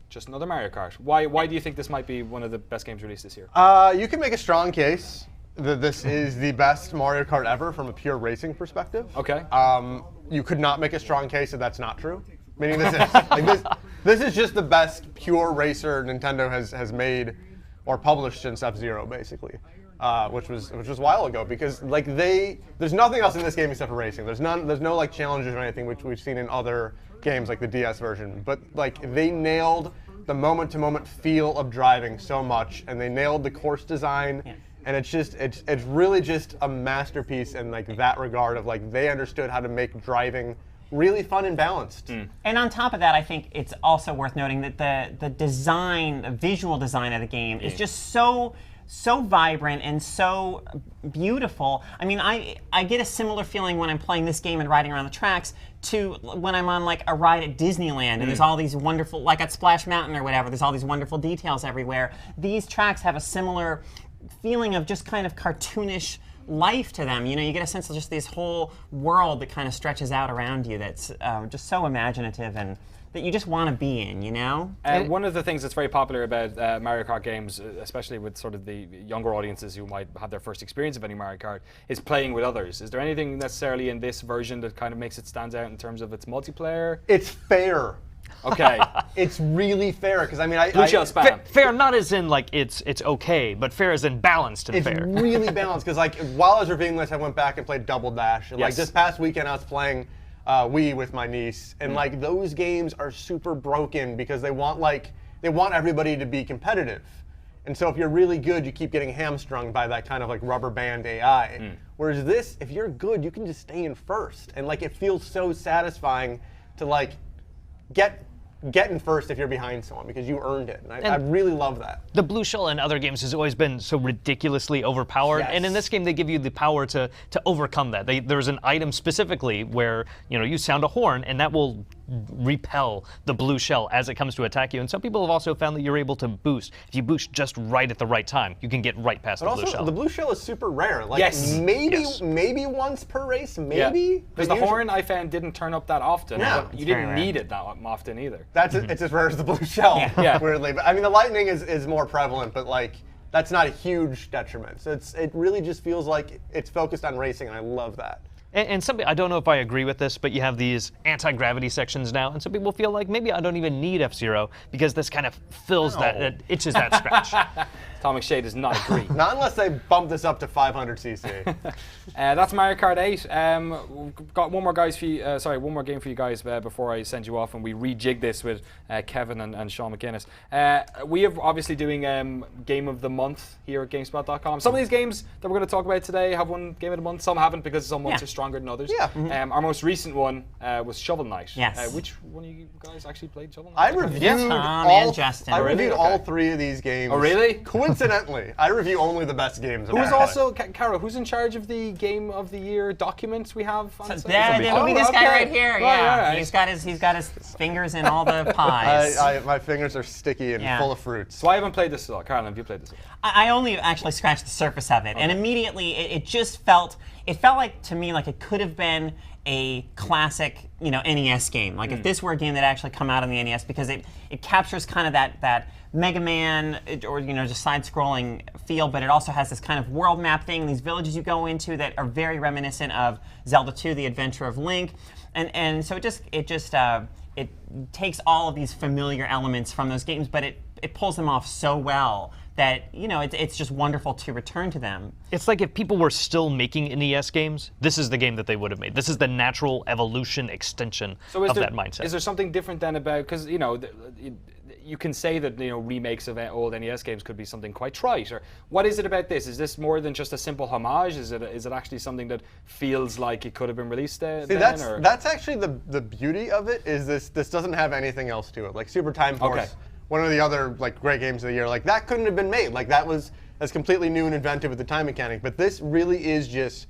just another Mario Kart. Why do you think this might be one of the best games released this year? You can make a strong case that this is the best Mario Kart ever from a pure racing perspective. Okay. You could not make a strong case that that's not true. Meaning this is just the best pure racer Nintendo has made or published since F-Zero, basically. Which was a while ago, because there's nothing else in this game except for racing. There's no like challenges or anything which we've seen in other games like the DS version. But they nailed the moment-to-moment feel of driving so much, and they nailed the course design, and it's really just a masterpiece in that regard of they understood how to make driving really fun and balanced. And on top of that, I think it's also worth noting that the visual design of the game is just so vibrant and so beautiful. I mean, I get a similar feeling when I'm playing this game and riding around the tracks to when I'm on a ride at Disneyland and there's all these wonderful, like at Splash Mountain or whatever, there's all these wonderful details everywhere. These tracks have a similar feeling of just kind of cartoonish life to them. You get a sense of just this whole world that kind of stretches out around you that's just so imaginative and that you just want to be in, One of the things that's very popular about Mario Kart games, especially with sort of the younger audiences who might have their first experience of any Mario Kart, is playing with others. Is there anything necessarily in this version that kind of makes it stand out in terms of its multiplayer? It's fair. Okay. It's really fair, because Blue Shell spam. Fair not as in it's okay, but fair as in balanced and fair. It's really balanced, because while I was reviewing this, I went back and played Double Dash, and this past weekend I was playing Wii with my niece, and those games are super broken because they want everybody to be competitive, and so if you're really good, you keep getting hamstrung by that kind of rubber band AI. Whereas this, if you're good, you can just stay in first, and it feels so satisfying to get in first if you're behind someone because you earned it. And I really love that. The blue shell in other games has always been so ridiculously overpowered, and in this game they give you the power to overcome that. There's an item specifically where you sound a horn and that will repel the blue shell as it comes to attack you. And some people have also found that you're able to boost. If you boost just right at the right time, you can get right past But the blue also, shell. the blue shell is super rare. Like Yes. maybe once per race, maybe. Because the horn I found didn't turn up that often. Yeah. But you didn't need it that often either. That's it's as rare as the blue shell. Yeah. Weirdly, but I mean the lightning is more prevalent, but like that's not a huge detriment. So it really just feels like it's focused on racing, and I love that. And some, I don't know if I agree with this, but you have these anti-gravity sections now, and some people feel like maybe I don't even need F-Zero because this kind of fills that, it itches that scratch. Tom McShay does not agree. Not unless they bump this up to 500cc. That's Mario Kart 8. We've got one more one more game for you guys before I send you off and we rejig this with Kevin and Sean McGuinness. We are obviously doing Game of the Month here at GameSpot.com. Some of these games that we're going to talk about today have won Game of the Month. Some haven't because some months are stronger than others. Yeah. Our most recent one was Shovel Knight. Yes. Which one of you guys actually played Shovel Knight? I reviewed Tom and Justin. I Oh, really? reviewed Okay. all 3 of these games. Oh, really? Coincidentally, I review only the best games. Who's also, Caro, who's in charge of the Game of the Year documents we have on site? That would be this guy right here. Right. He's got his fingers in all the pies. My fingers are sticky and full of fruits. So I haven't played this at all. Carolyn, have you played this at all? I only actually scratched the surface of it, and immediately it just felt like to me like it could have been a classic, NES game. Like if this were a game that actually come out on the NES, because it captures kind of that Mega Man or just side-scrolling feel, but it also has this kind of world map thing, these villages you go into that are very reminiscent of Zelda 2: The Adventure of Link, and so it takes all of these familiar elements from those games, but it pulls them off so well that it's just wonderful to return to them. It's like if people were still making NES games, this is the game that they would have made. This is the natural evolution extension of that mindset. Is there something different then about, because you can say that remakes of old NES games could be something quite trite, or what is it about this? Is this more than just a simple homage? Is it actually something that feels like it could have been released then? See, that's actually the beauty of it. Is this doesn't have anything else to it. Like Super Time Force. Okay. One of the other great games of the year, that couldn't have been made. That's completely new and inventive with the time mechanic. But this really is just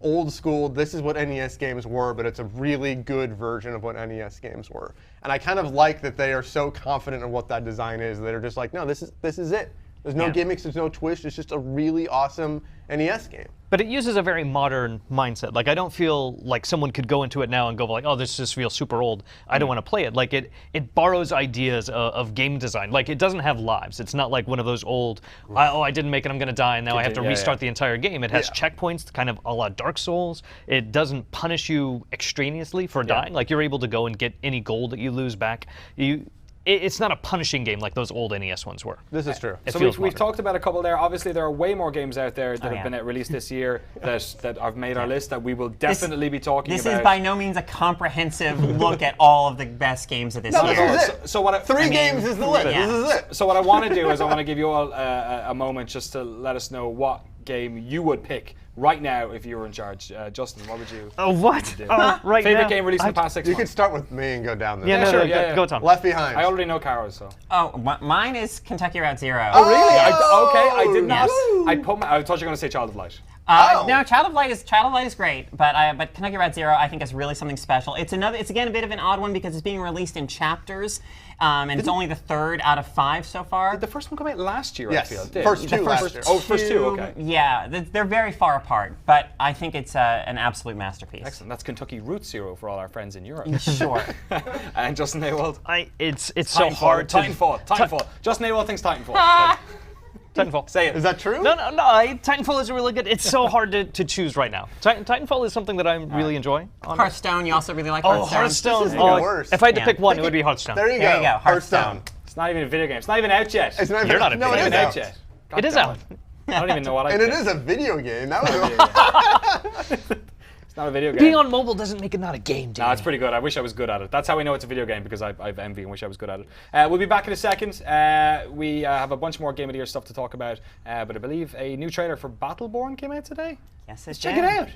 old school. This is what NES games were, but it's a really good version of what NES games were. And I kind of like that they are so confident in what that design is. They're just like, no, this is it. There's no gimmicks. There's no twist. It's just a really awesome NES game. But it uses a very modern mindset. Like I don't feel like someone could go into it now and go like, oh, this just feels super old. I don't want to play it. Like it borrows ideas of game design. Like it doesn't have lives. It's not like one of those old, I didn't make it, I'm going to die, and now I have to restart the entire game. It has checkpoints, kind of a la Dark Souls. It doesn't punish you extraneously for dying. Like you're able to go and get any gold that you lose back. It's not a punishing game like those old NES ones were. This is true. So we've talked about a couple there. Obviously, there are way more games out there that have been released this year that have made our list that we will definitely be talking about. This is by no means a comprehensive look at all of the best games of this year. This is it. So what? Three games is the list. This is it. So what I want to do is I want to give you all a moment just to let us know what game you would pick right now if you were in charge. Justin, what would you? Oh, what? do? Right Favorite now? game released in the past 6 You months? could start with me and go down this. Yeah, go Tom. Left Behind. I already know Caro's, so. Oh, mine is Kentucky Route Zero. Oh, really? I did not. Yes. I thought you were going to say Child of Light. No, Child of Light is great, but Kentucky Route Zero I think is really something special. It's again a bit of an odd one because it's being released in chapters, and it's only the 3rd out of 5 so far. Did the first one come out last year? Yes, I feel it did. first two last year. Oh, first two. Okay. Yeah, they're very far apart, but I think it's an absolute masterpiece. Excellent. That's Kentucky Route Zero for all our friends in Europe. Sure. And Justin Haywald. It's so hard to Titanfall. Justin Haywald thinks Titanfall. Titanfall. Say it. Is that true? No. Titanfall is really good. It's so hard to choose right now. Titanfall is something that I really enjoy. Hearthstone, you also really like Oh, Hearthstone. Hearthstone. even worse. If I had to pick one, it would be Hearthstone. There you There go. you go, Hearthstone. It's not even a video game. It's not even out yet. It's not You're not a no, video it It's is not even out. out yet. God It is damn out. I don't even know what I And it picked. is a video game. That was It's not a video game. Being on mobile doesn't make it not a game, dude. No, it's pretty good. I wish I was good at it. That's how we know it's a video game, because I've envy and wish I was good at it. We'll be back in a second. We have a bunch more Game of the Year stuff to talk about, but I believe a new trailer for Battleborn came out today. Yes, Let's check it out.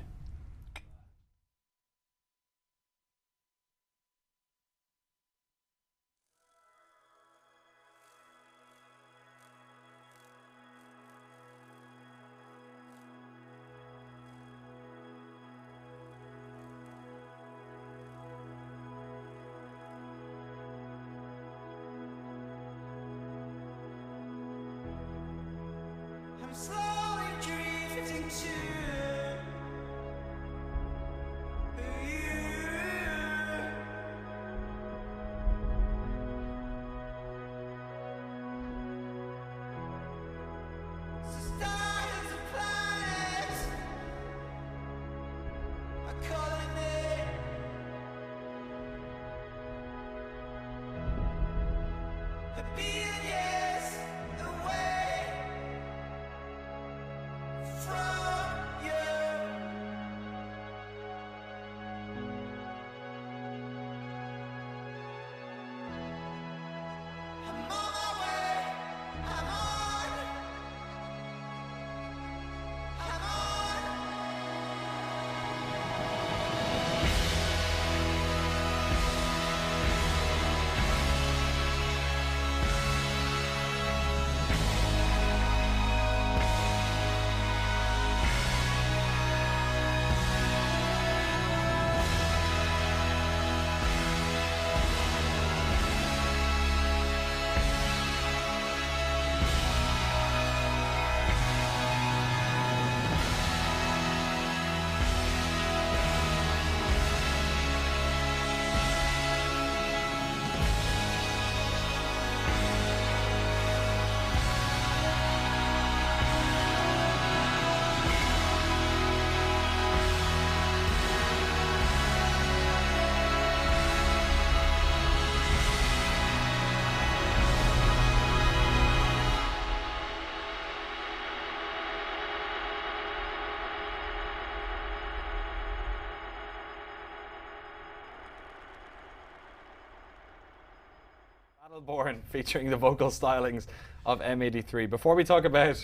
Battleborn, featuring the vocal stylings of M83. Before we talk about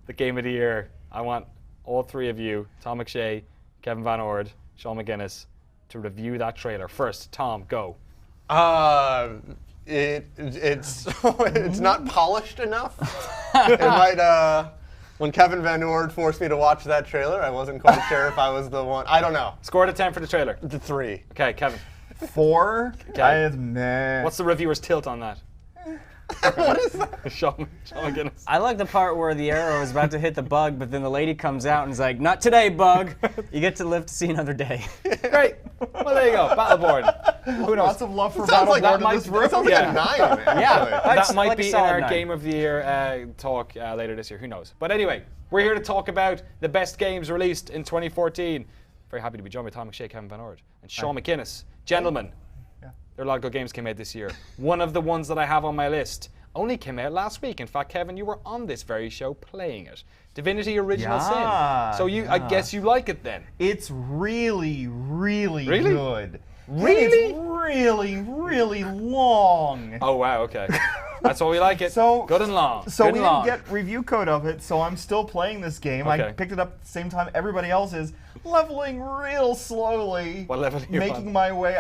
the game of the year, I want all three of you, Tom McShay, Kevin Van Ord, Sean McGuinness, to review that trailer. First, Tom, go. It's not polished enough. It might, when Kevin Van Ord forced me to watch that trailer, I wasn't quite sure if I was the one. I don't know. Score out of 10 for the trailer. The 3. Okay, Kevin. 4? Okay. Nah. What's the reviewer's tilt on that? What is that? Sean McGuinness. I like the part where the arrow is about to hit the bug, but then the lady comes out and is like, "Not today, bug. You get to live to see another day." Great. Well, there you go. Battleborn. Who knows? Lots of love for Sounds like Battleborn that in this room. That sounds like a 9, man. Yeah, That might like a be in solid our 9. Game of the Year talk later this year. Who knows? But anyway, we're here to talk about the best games released in 2014. Very happy to be joined by Tom McShay, Kevin Van Ord, and Sean McGuinness. Gentlemen, there are a lot of good games came out this year. One of the ones that I have on my list only came out last week. In fact, Kevin, you were on this very show playing it. Divinity Original Sin. So I guess you like it then. It's really, really, Really? good. Really? And it's really, really long. Oh, wow, okay. That's why we like it. So good and long. So good we and long. didn't get review code of it, so I'm still playing this game. Okay. I picked it up at the same time everybody else is, leveling real slowly. What level are you making on? my way,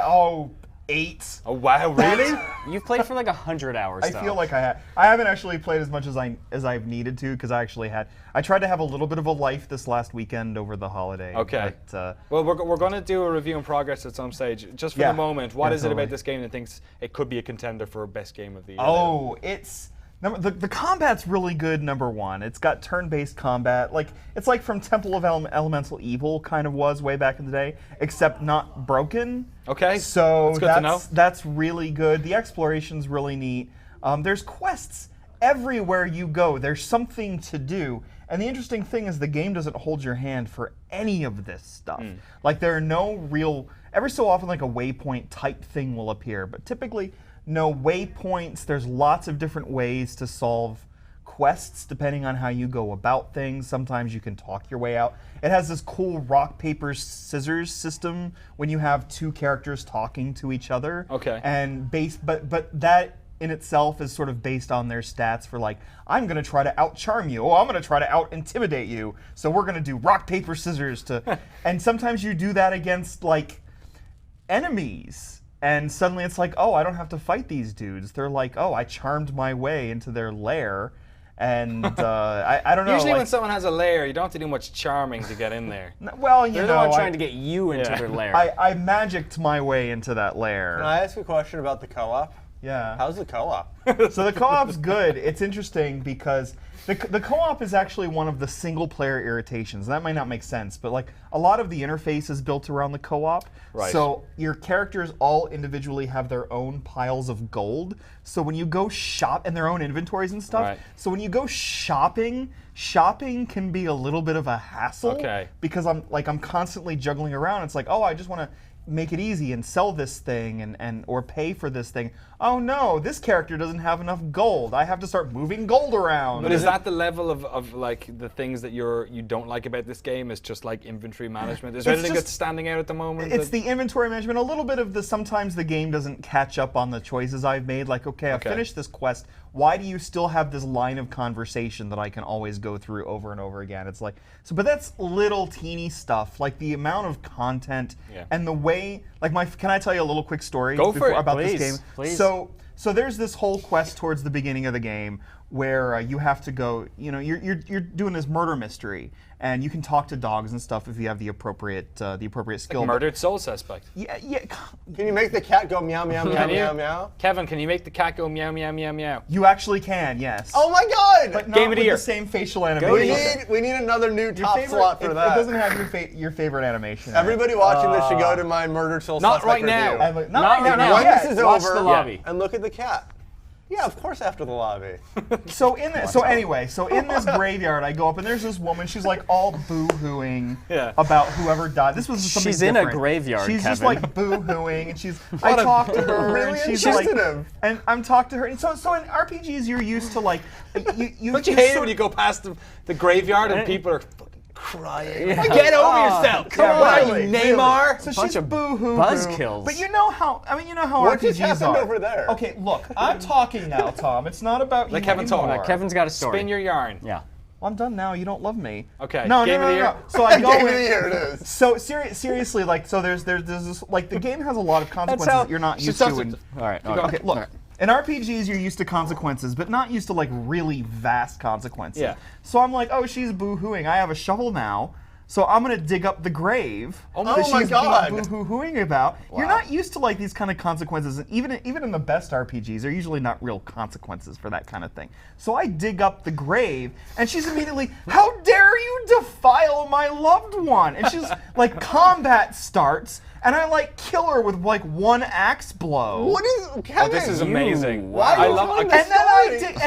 8. Oh, wow, really? You've played for like 100 hours. I feel like I have. I haven't actually played as much as I've needed to because I tried to have a little bit of a life this last weekend over the holiday. Okay. But, well, we're going to do a review in progress at some stage. Just for the moment, what is it about this game that thinks it could be a contender for best game of the year? Oh, it's the combat's really good. Number one, it's got turn-based combat. It's like from Temple of Elemental Evil kind of was way back in the day, except not broken. Okay. So that's good to know. That's really good. The exploration's really neat. There's quests everywhere you go. There's something to do. And the interesting thing is the game doesn't hold your hand for any of this stuff. Like there are no real, every so often like a waypoint type thing will appear, but typically no waypoints. There's lots of different ways to solve quests depending on how you go about things. Sometimes you can talk your way out. It has this cool rock, paper, scissors system when you have two characters talking to each other. Okay. And but that in itself is sort of based on their stats for like, I'm gonna try to out-charm you, I'm gonna try to out-intimidate you, so we're gonna do rock, paper, scissors to, and sometimes you do that against like enemies, and suddenly it's like, oh, I don't have to fight these dudes. They're like, oh, I charmed my way into their lair, and I don't know. Usually like, when someone has a lair, you don't have to do much charming to get in there. well, you They're know, the one trying to get you into their lair. I magicked my way into that lair. Can I ask a question about the co-op? Yeah. How's the co-op? So the co-op's good. It's interesting because the co-op is actually one of the single-player irritations. That might not make sense, but like a lot of the interface is built around the co-op. Right. So your characters all individually have their own piles of gold. So when you go shop, and their own inventories and stuff. Right. So when you go shopping can be a little bit of a hassle. Okay. Because I'm constantly juggling around. It's like, oh, I just want to make it easy and sell this thing and or pay for this thing. Oh no, this character doesn't have enough gold. I have to start moving gold around. But is that the level of like the things that you don't like about this game? Is just like inventory management? Is there anything that's standing out at the moment? It's the inventory management, a little bit of the sometimes the game doesn't catch up on the choices I've made. Like, okay, I've finished this quest. Why do you still have this line of conversation that I can always go through over and over again? It's like, so, but that's little teeny stuff, like the amount of content and the way, like can I tell you a little quick story about this game? Please. So there's this whole quest towards the beginning of the game where you have to go, you're doing this murder mystery, and you can talk to dogs and stuff if you have the appropriate skill. Like murdered soul suspect. Yeah. Can you make the cat go meow meow meow meow meow? Kevin, can you make the cat go meow meow meow meow? You actually can, yes. Oh my god! But not Game of the with year. the same facial animation. We need another new top slot for that. It doesn't have your favorite animation. Everybody watching this should go to my murdered soul Not suspect right now. review. Not right now. When this is Watch over, the lobby. and look at the cat. Yeah, of course after the lobby. So in this graveyard, I go up and there's this woman. She's like all boo-hooing about whoever died. This was just something She's in different. a graveyard, She's just Kevin. like boo-hooing, and I talk to her, really and she's insensitive. like, and I'm talking to her. And so in RPGs, you're used to like, Don't you hate it when you go past the graveyard and people are fucking crying? Get over yourself! Come on, you Neymar! So she's boo-hoo. Buzzkills. But you know how What RPGs just happened are. over there? Okay, look, I'm talking now, Tom. It's not about Let you Kevin talk. anymore. Kevin's got a story. Spin your yarn. Yeah. Well, I'm done now. You don't love me. Okay. No. Game of the year. So I go Game in. of the year it is. So seriously, like, so there's this, like, the game has a lot of consequences that you're not used to. All right. Okay, look. In RPGs, you're used to consequences, but not used to like really vast consequences. Yeah. So I'm like, oh, she's boo-hooing. I have a shovel now. So I'm gonna dig up the grave Oh that my she's God. boo-hooing about. Wow. You're not used to like these kind of consequences. Even in the best RPGs, they're usually not real consequences for that kind of thing. So I dig up the grave, and she's immediately, "How dare you defile my loved one?" And she's like, combat starts, and I like kill her with like one axe blow. What is Kevin? Oh, this is amazing. Why I are you love. telling I- this story?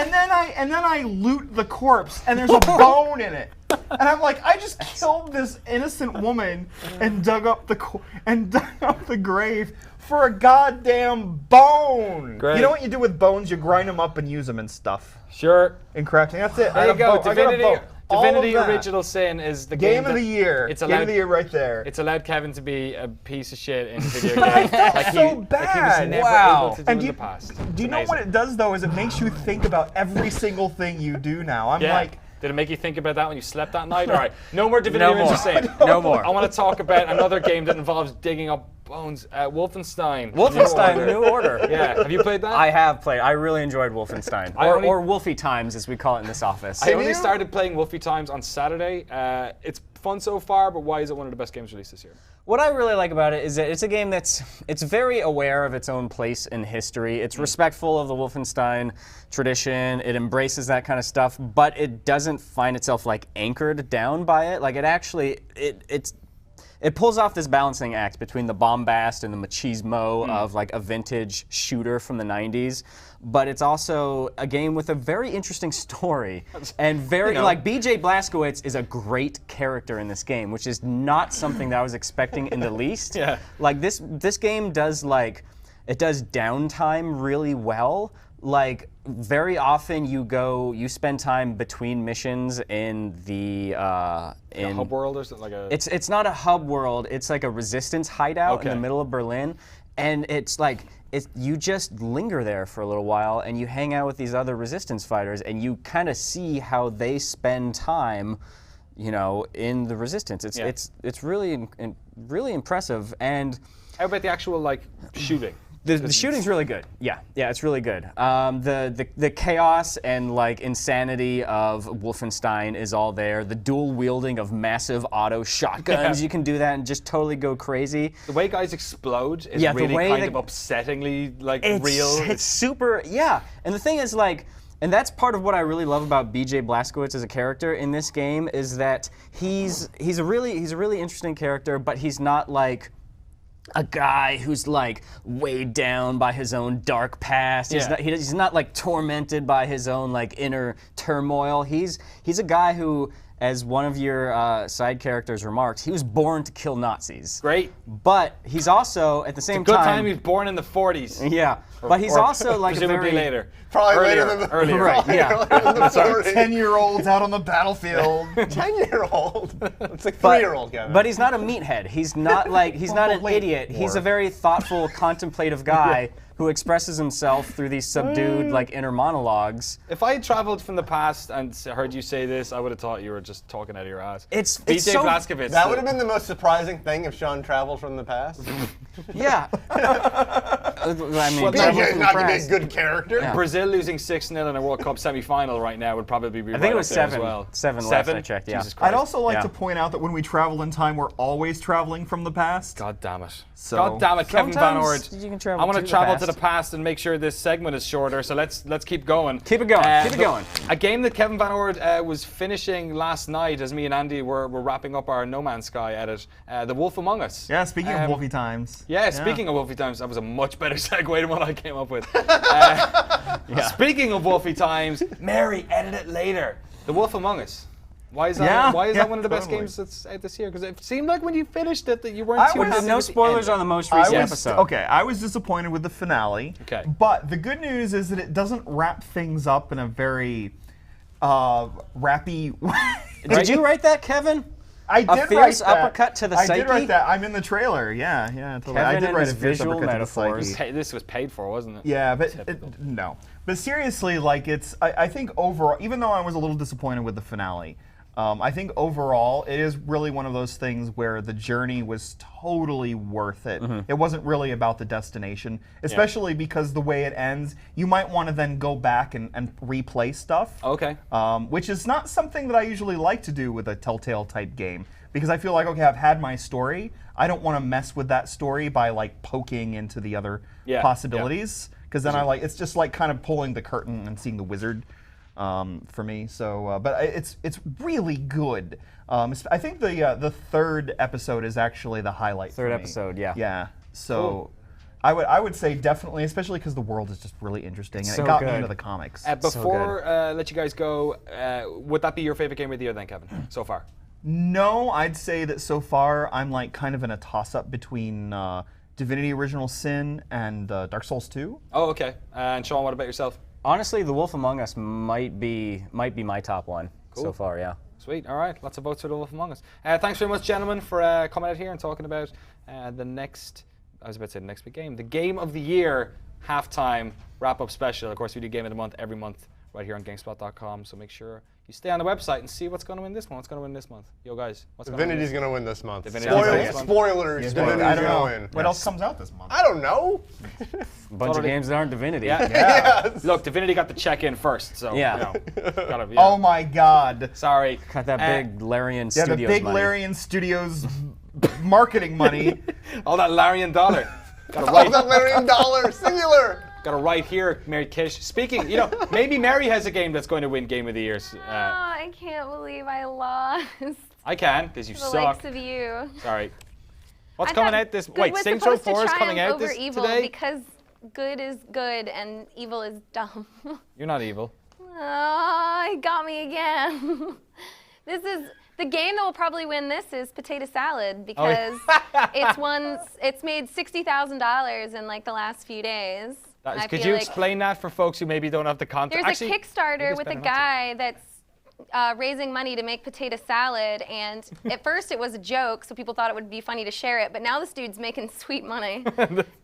And then I loot the corpse, and there's a bone in it. And I'm like, I just killed this innocent woman and dug up the grave for a goddamn bone. Great. You know what you do with bones? You grind them up and use them and stuff. Sure. In crafting. That's it. There you go. Divinity. Divinity that. Original Sin is the Game of that- the year. It's Game allowed, of the year right there. It's allowed Kevin to be a piece of shit in video But I games. felt like so he was bad. never Wow. able to do And in you- the past. Do you know what it does though? Is it makes you think about every single thing you do now. I'm like, did it make you think about that when you slept that night? All right, no more Divinity No more. Original Sin. No more. I want to talk about another game that involves digging up bones. Wolfenstein. Wolfenstein New Order. Yeah, have you played that? I have played. I really enjoyed Wolfenstein, or Wolfie Times as we call it in this office. I only started playing Wolfie Times on Saturday. It's fun so far, but why is it one of the best games released this year? What I really like about it is that it's a game it's very aware of its own place in history. It's respectful of the Wolfenstein tradition. It embraces that kind of stuff, but it doesn't find itself like anchored down by it. Like it pulls off this balancing act between the bombast and the machismo of like a vintage shooter from the 90s, but it's also a game with a very interesting story and very like BJ Blazkowicz is a great character in this game, which is not something that I was expecting in the least. Yeah. Like this game does it does downtime really well. Like very often you spend time between missions in the A hub world or something like a. It's not a hub world. It's like a resistance hideout in the middle of Berlin, and it's like you just linger there for a little while, and you hang out with these other resistance fighters, and you kind of see how they spend time, in the resistance. It's really really impressive. And how about the actual like shooting? The shooting's really good. Yeah, it's really good. The chaos and like insanity of Wolfenstein is all there. The dual wielding of massive auto shotguns, you can do that and just totally go crazy. The way guys explode is really kind of upsettingly like real. It's super, yeah. And the thing is like, and that's part of what I really love about BJ Blazkowicz as a character in this game is that he's a really interesting character, but he's not like a guy who's like weighed down by his own dark past. He's not like tormented by his own like inner turmoil. He's a guy who, as one of your side characters remarked, he was born to kill Nazis. Great. But he's also, at the same time... It's a good time he was born in the 40s. Yeah. But he's also like presumably later. Probably earlier, later than the... Earlier. Right, yeah. 10-year-olds out on the battlefield. 10-year-old? It's like 3-year-old, Kevin. But he's not a meathead. He's not like, he's not an idiot. He's a very thoughtful, contemplative guy who expresses himself through these subdued, like, inner monologues. If I had traveled from the past and heard you say this, I would have thought you were just talking out of your ass. It's BJ so... Blazkowicz. That would have been the most surprising thing if Sean traveled from the past. Yeah. I mean, BJ's not to be a good character. Yeah. Brazil losing 6-0 in a World Cup semi-final right now would probably be I think it was 7. As well. 7 last I checked, yeah. Jesus Christ. I'd also like to point out that when we travel in time, we're always traveling from the past. God damn it. So God damn it, Kevin Van Ord. You can travel I want to travel to the the past and make sure this segment is shorter, so let's keep going. Keep it going, keep it going. A game that Kevin Van Ord was finishing last night as me and Andy were wrapping up our No Man's Sky edit, The Wolf Among Us. Yeah, speaking of Wolfie times. Yeah, speaking of Wolfie times, that was a much better segue than what I came up with. Speaking of Wolfie times, Mary, edit it later. The Wolf Among Us. Why is that? Why is that one of the best games that's out this year? Because it seemed like when you finished it that you weren't too happy. No spoilers on the most recent episode. Okay, I was disappointed with the finale. Okay. But the good news is that it doesn't wrap things up in a very rappy way. Did you write that, Kevin? I did a fierce uppercut to the psyche? I did write that. I'm in the trailer. Yeah, totally. I did write a fierce visual uppercut metaphors. to the psyche. This was paid for, wasn't it? Yeah, but no. But seriously, like I think overall, even though I was a little disappointed with the finale, I think overall it is really one of those things where the journey was totally worth it. It wasn't really about the destination, especially because the way it ends, you might want to then go back and replay stuff. Okay. Which is not something that I usually like to do with a Telltale type game, because I feel like, okay, I've had my story. I don't want to mess with that story by like poking into the other possibilities, because then it's just like kind of pulling the curtain and seeing the wizard. For me, so but it's really good. I think the third episode is actually the highlight. Third episode, yeah. Yeah. So I would say definitely, especially because the world is just really interesting and so it got good. me into the comics. Before let you guys go, would that be your favorite game of the year then, Kevin? So far? No, I'd say that so far I'm like kind of in a toss-up between Divinity: Original Sin and Dark Souls 2. Oh, okay. And Sean, what about yourself? Honestly, The Wolf Among Us might be my top one so far, yeah. Sweet. All right. Lots of votes for The Wolf Among Us. Thanks very much, gentlemen, for coming out here and talking about the next big game. The Game of the Year halftime wrap-up special. Of course, we do Game of the Month every month right here on GameSpot.com, so make sure you stay on the website and see what's going to win this month. What's going to win this month? Yo, guys, what's going to win? Divinity's going to win this month. Spoilers. Divinity's going to win. What else comes out this month? I don't know. A bunch of games that aren't Divinity. Yes. Look, Divinity got the check-in first, so Oh my God. Sorry. Got that big Larian Studios money. Yeah, the big Larian Studios marketing money. All that Larian dollar. All that Larian dollar, singular. Got it right here, Mary Kish. Speaking, maybe Mary has a game that's going to win Game of the Year. I can't believe I lost. I can, because you suck. The likes of you. Sorry. What's coming out this? Wait, Saints Row 4 is coming out this today? Because good is good and evil is dumb. You're not evil. Oh, he got me again. The game that will probably win this is Potato Salad, because it's made $60,000 in like the last few days. Could you explain that for folks who maybe don't have the context? There's a Kickstarter with a guy that's raising money to make potato salad, and at first it was a joke, so people thought it would be funny to share it, but now this dude's making sweet money.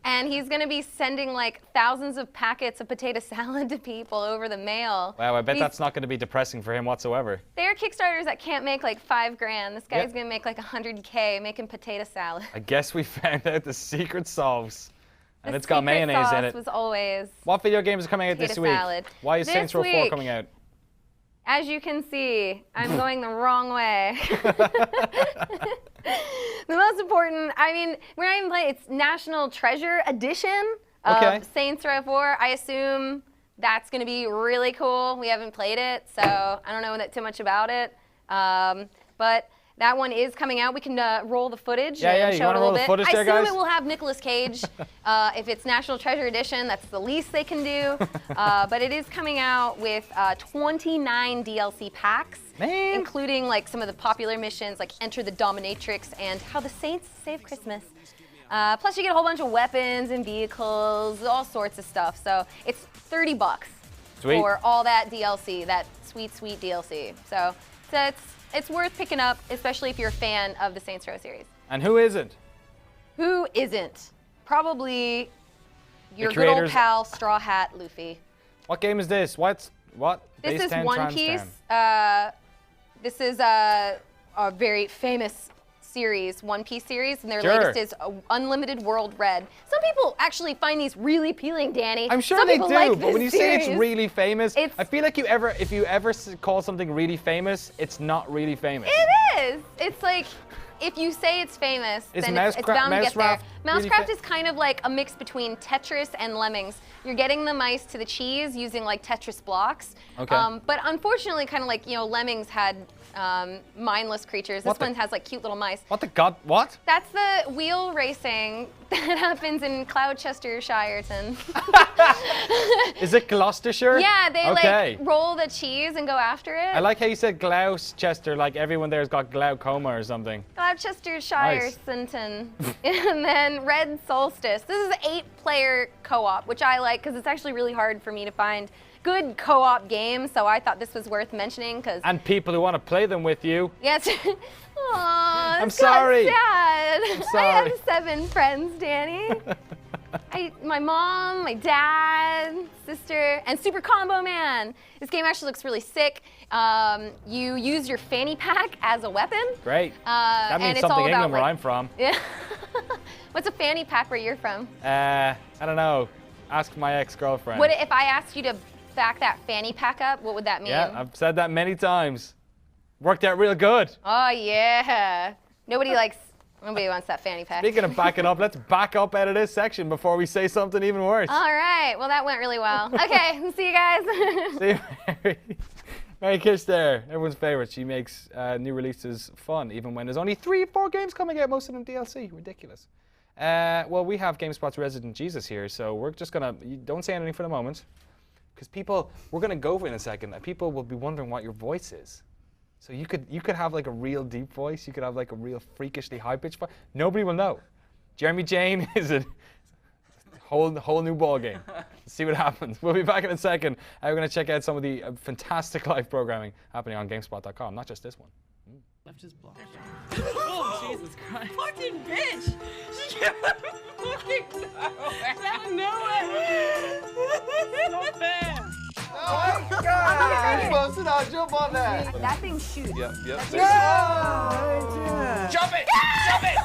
And he's going to be sending like thousands of packets of potato salad to people over the mail. Wow, I bet that's not going to be depressing for him whatsoever. There are Kickstarters that can't make like $5 grand. This guy's going to make like $100K making potato salad. I guess we found out the secret sauce. And The it's got secret mayonnaise in sauce it. was always What video games are coming out this potato week? salad. Why is This Saints Row 4 week, coming out? As you can see, I'm going the wrong way. The most important, I mean, we're not even playing, it's National Treasure Edition of Saints Row 4. I assume that's going to be really cool. We haven't played it, so I don't know too much about it. But that one is coming out. We can roll the footage and show it a little bit. I assume it will have Nicolas Cage. If it's National Treasure Edition, that's the least they can do. But it is coming out with 29 DLC packs, including like some of the popular missions like Enter the Dominatrix and How the Saints Save Christmas. Plus you get a whole bunch of weapons and vehicles, all sorts of stuff. So it's $30 for all that DLC, that sweet, sweet DLC. So it's worth picking up, especially if you're a fan of the Saints Row series. And who isn't? Who isn't? Probably your good old pal, Straw Hat Luffy. What game is this? What? This is One Piece. This is a very famous series, One Piece series, and their latest is Unlimited World Red. Some people actually find these really appealing, Danny. I'm sure Some they people do, like but when you say it's series. really famous, I feel like if you ever call something really famous, it's not really famous. It is. It's like, if you say it's famous, then it's bound to get there. Mousecraft is kind of like a mix between Tetris and Lemmings. You're getting the mice to the cheese using like Tetris blocks. Okay. But unfortunately, kind of like, Lemmings had mindless creatures. This one has like cute little mice. What the god? What? That's the wheel racing that happens in Cloucestershire-Shirton. Is it Gloucestershire? Yeah, they like roll the cheese and go after it. I like how you said Gloucester, like everyone there's got glaucoma or something. Gloucestershire-Sinton. And then Red Solstice. This is an 8-player co-op, which I like because it's actually really hard for me to find good co-op games, so I thought this was worth mentioning. And people who want to play them with you. Yes. Aw, I'm sorry. Sad. I'm sorry. I have 7 friends, Danny. My mom, my dad, sister, and Super Combo Man. This game actually looks really sick. You use your fanny pack as a weapon. Great. That means something England where I'm from. Yeah. What's a fanny pack where you're from? I don't know. Ask my ex-girlfriend. If I asked you to back that fanny pack up, what would that mean? Yeah, I've said that many times. Worked out real good. Oh yeah. Nobody wants that fanny pack. Speaking of backing up, let's back up out of this section before we say something even worse. All right. Well, that went really well. Okay. See you guys. See you, Mary. Mary Kish there, everyone's favorite. She makes new releases fun, even when there's only 3 or 4 games coming out, most of them DLC. Ridiculous. Well, we have GameSpot's resident Jesus here, so we're just gonna, don't say anything for the moment, because we're gonna go for it in a second, and people will be wondering what your voice is. So you could have like a real deep voice, you could have like a real freakishly high-pitched voice. Nobody will know. Jeremy Jane is a whole new ball game. Let's see what happens. We'll be back in a second. We're gonna check out some of the fantastic live programming happening on GameSpot.com, not just this one. Left his block. Oh, Jesus Christ. Fucking bitch! She kept fucking nowhere! So bad! Oh my God! You're supposed to not jump on that! That thing shoots. Yep. Yeah! Jump it! Jump it!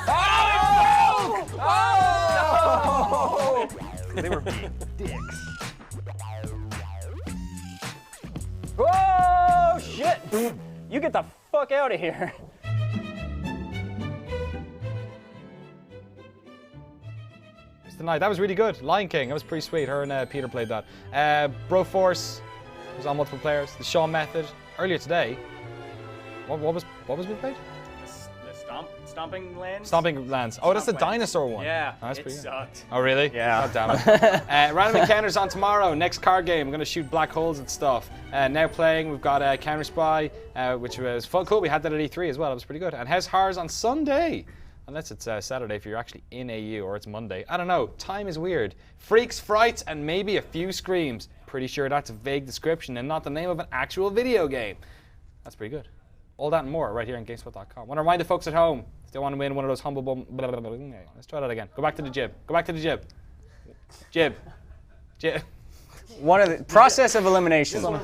Oh! They were being dicks. Whoa, shit! You get the fuck out of here. Tonight. That was really good. Lion King, that was pretty sweet. Her and Peter played that. Broforce was on multiple players. The Shaw Method earlier today. What was we played? The Stomping Lands? Stomping Lands. Oh, that's the dinosaur one. Yeah, oh, that's it pretty good. sucked. Oh, really? Yeah. God damn it. Random Encounters on tomorrow. Next card game. I'm going to shoot black holes and stuff. Now playing, we've got Counter Spy, which was fun. Cool. We had that at E3 as well. It was pretty good. And House Horrors on Sunday. Unless it's Saturday if you're actually in AU, or it's Monday. I don't know. Time is weird. Freaks, frights, and maybe a few screams. Pretty sure that's a vague description and not the name of an actual video game. That's pretty good. All that and more right here on GameSpot.com. Want to remind the folks at home, if they want to win one of those humble let's try that again. Go back to the jib. Go back to the jib. Jib. Jib. One of the process of elimination. Son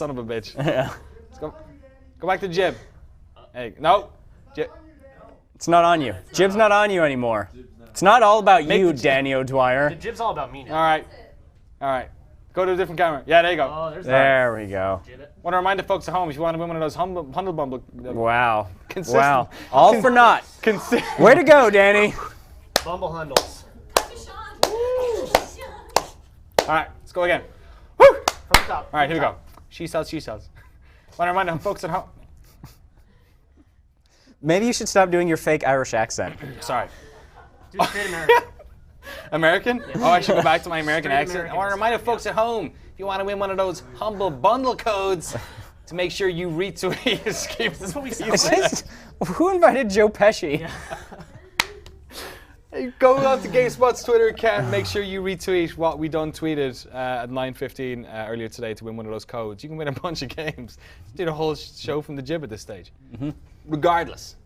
of a bitch. Yeah. Let's go. Go back to the jib. Hey, no. Jib. It's not on you. Jib's not on you anymore. It's not all about you, Danny O'Dwyer. The jib's all about me now. All right. Go to a different camera. Yeah, there you go. Oh, there's there we go. Want to remind the folks at home, if you want to win one of those humble bumble. Wow. Wow. All for naught. Consistent. Way to go, Danny. Bumble handles. All right, let's go again. From the top. All right, here we go. She sells. Want to remind the folks at home. Maybe you should stop doing your fake Irish accent. Sorry. Do straight American. American? Yeah. Oh, I should go back to my American Straight accent. American. I want to remind the folks at home, if you want to win one of those humble bundle codes, to make sure you retweet Escape. That's what we said. Who invited Joe Pesci? Yeah. Hey, go on to GameSpot's Twitter account. Make sure you retweet what we done tweeted at 9:15 earlier today to win one of those codes. You can win a bunch of games. Just do the whole show from the jib at this stage. Regardless,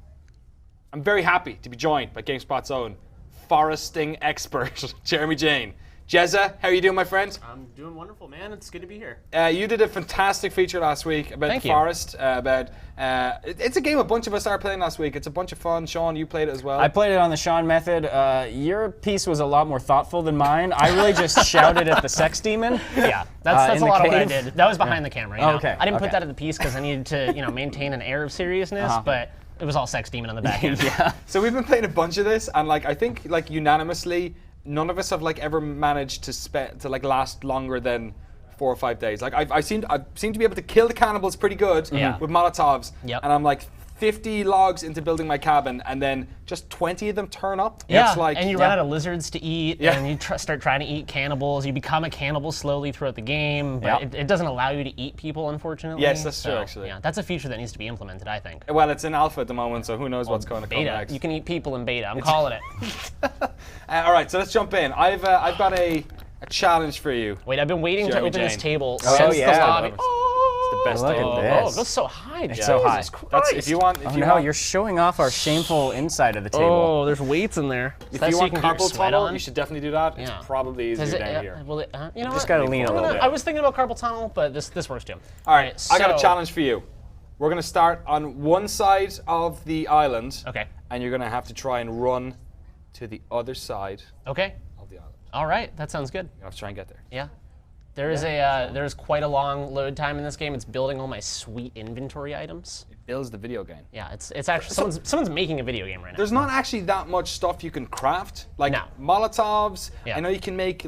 I'm very happy to be joined by GameSpot's own foresting expert, Jeremy Jane. Jezza, how are you doing, my friend? I'm doing wonderful, man. It's good to be here. You did a fantastic feature last week about the forest. It's a game a bunch of us are playing last week. It's a bunch of fun. Sean, you played it as well. I played it on the Sean method. Your piece was a lot more thoughtful than mine. I really just shouted at the sex demon. Yeah, that's a lot of what I did. That was behind Yeah. the camera. You know? Okay. I didn't put that in the piece because I needed to, maintain an air of seriousness, but it was all sex demon on the back end. Yeah. So we've been playing a bunch of this, and I think unanimously, none of us have ever managed to last longer than 4 or 5 days. I seem to be able to kill the cannibals pretty good with Molotovs, and I'm 50 logs into building my cabin, and then just 20 of them turn up. Yeah, and you run out of lizards to eat, Yeah. and you start trying to eat cannibals. You become a cannibal slowly throughout the game, but it doesn't allow you to eat people, unfortunately. Yes, that's true, actually. Yeah, that's a feature that needs to be implemented, I think. Well, it's in alpha at the moment, so who knows what's going to come Beta. next. You can eat people in beta. I'm calling it. All right, so let's jump in. I've got a challenge for you. Wait, I've been waiting Jeremy to open this Jane. table Oh, since yeah. the lobby. It's the best Look table. at Oh, this. it goes so high. It's so high. Jesus Christ. That's if you want. Oh no, you're showing off our shameful inside of the table. Oh, there's weights in there. If That's you so want can get your carpal sweat tunnel, on. you should definitely do that. Yeah. It's probably easier down here. Will it, you know Just what? gotta lean a little bit. I was thinking about carpal tunnel, but this works too. All right, I got a so- challenge for you. We're going to start on one side of the island. Okay. And you're going to have to try and run to the other side Okay. of the island. All right. That sounds good. You have to try and get there. Yeah. There is there's quite a long load time in this game. It's building all my sweet inventory items. It builds the video game. Yeah, it's actually someone's making a video game right now. There's not actually that much stuff you can craft. Molotovs. Yeah. I know you can make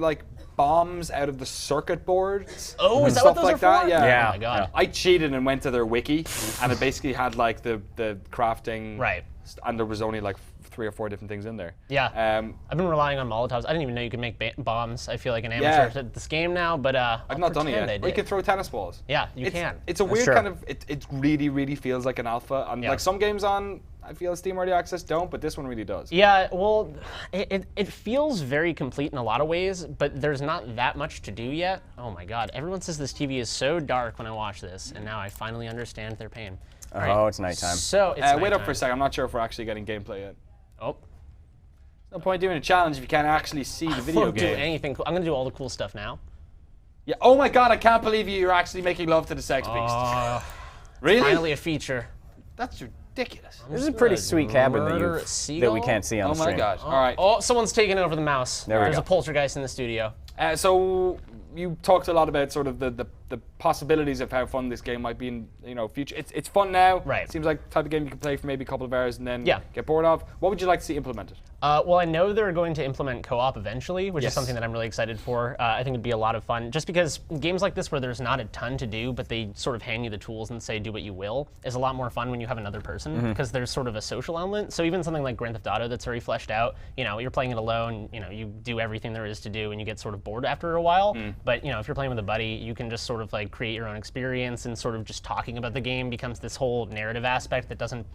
bombs out of the circuit boards. Oh, is that stuff what those like are that. for? Yeah. Oh my god. I cheated and went to their wiki, and it basically had the crafting. Right. And there was only 3 or 4 different things in there. Yeah. I've been relying on Molotovs. I didn't even know you could make bombs. I feel like an amateur at this game now, but I've not done it yet. I Or you did. can throw tennis balls. Yeah, you can. It's a weird true. kind of. It really, really feels like an alpha. And some games on, I feel Steam Early Access don't, but this one really does. Yeah, well, it feels very complete in a lot of ways, but there's not that much to do yet. Oh my god, everyone says this TV is so dark when I watch this, and now I finally understand their pain. All right. Oh, it's nighttime. So it's Wait up nighttime. for a second. I'm not sure if we're actually getting gameplay yet. Oh. No point doing a challenge if you can't actually see the video I won't do game. anything cool. I'm gonna do all the cool stuff now. Yeah. Oh my god, I can't believe you're actually making love to the Sex Beast. Really? Finally a feature. That's ridiculous. This is a pretty sweet cabin that we can't see on Oh the my stream. gosh. All right. Oh, someone's taking over the mouse. There we There's go. a poltergeist in the studio. So you talked a lot about sort of the possibilities of how fun this game might be in future. It's fun now. Right. It seems like the type of game you can play for maybe a couple of hours and then Yeah. get bored of. What would you like to see implemented? Well, I know they're going to implement co-op eventually, which Yes. is something that I'm really excited for. I think it'd be a lot of fun, just because games like this where there's not a ton to do, but they sort of hand you the tools and say do what you will, is a lot more fun when you have another person, because there's sort of a social element. So even something like Grand Theft Auto that's very fleshed out, you're playing it alone, you do everything there is to do, and you get sort of bored after a while. But if you're playing with a buddy, you can just sort of create your own experience, and sort of just talking about the game becomes this whole narrative aspect that doesn't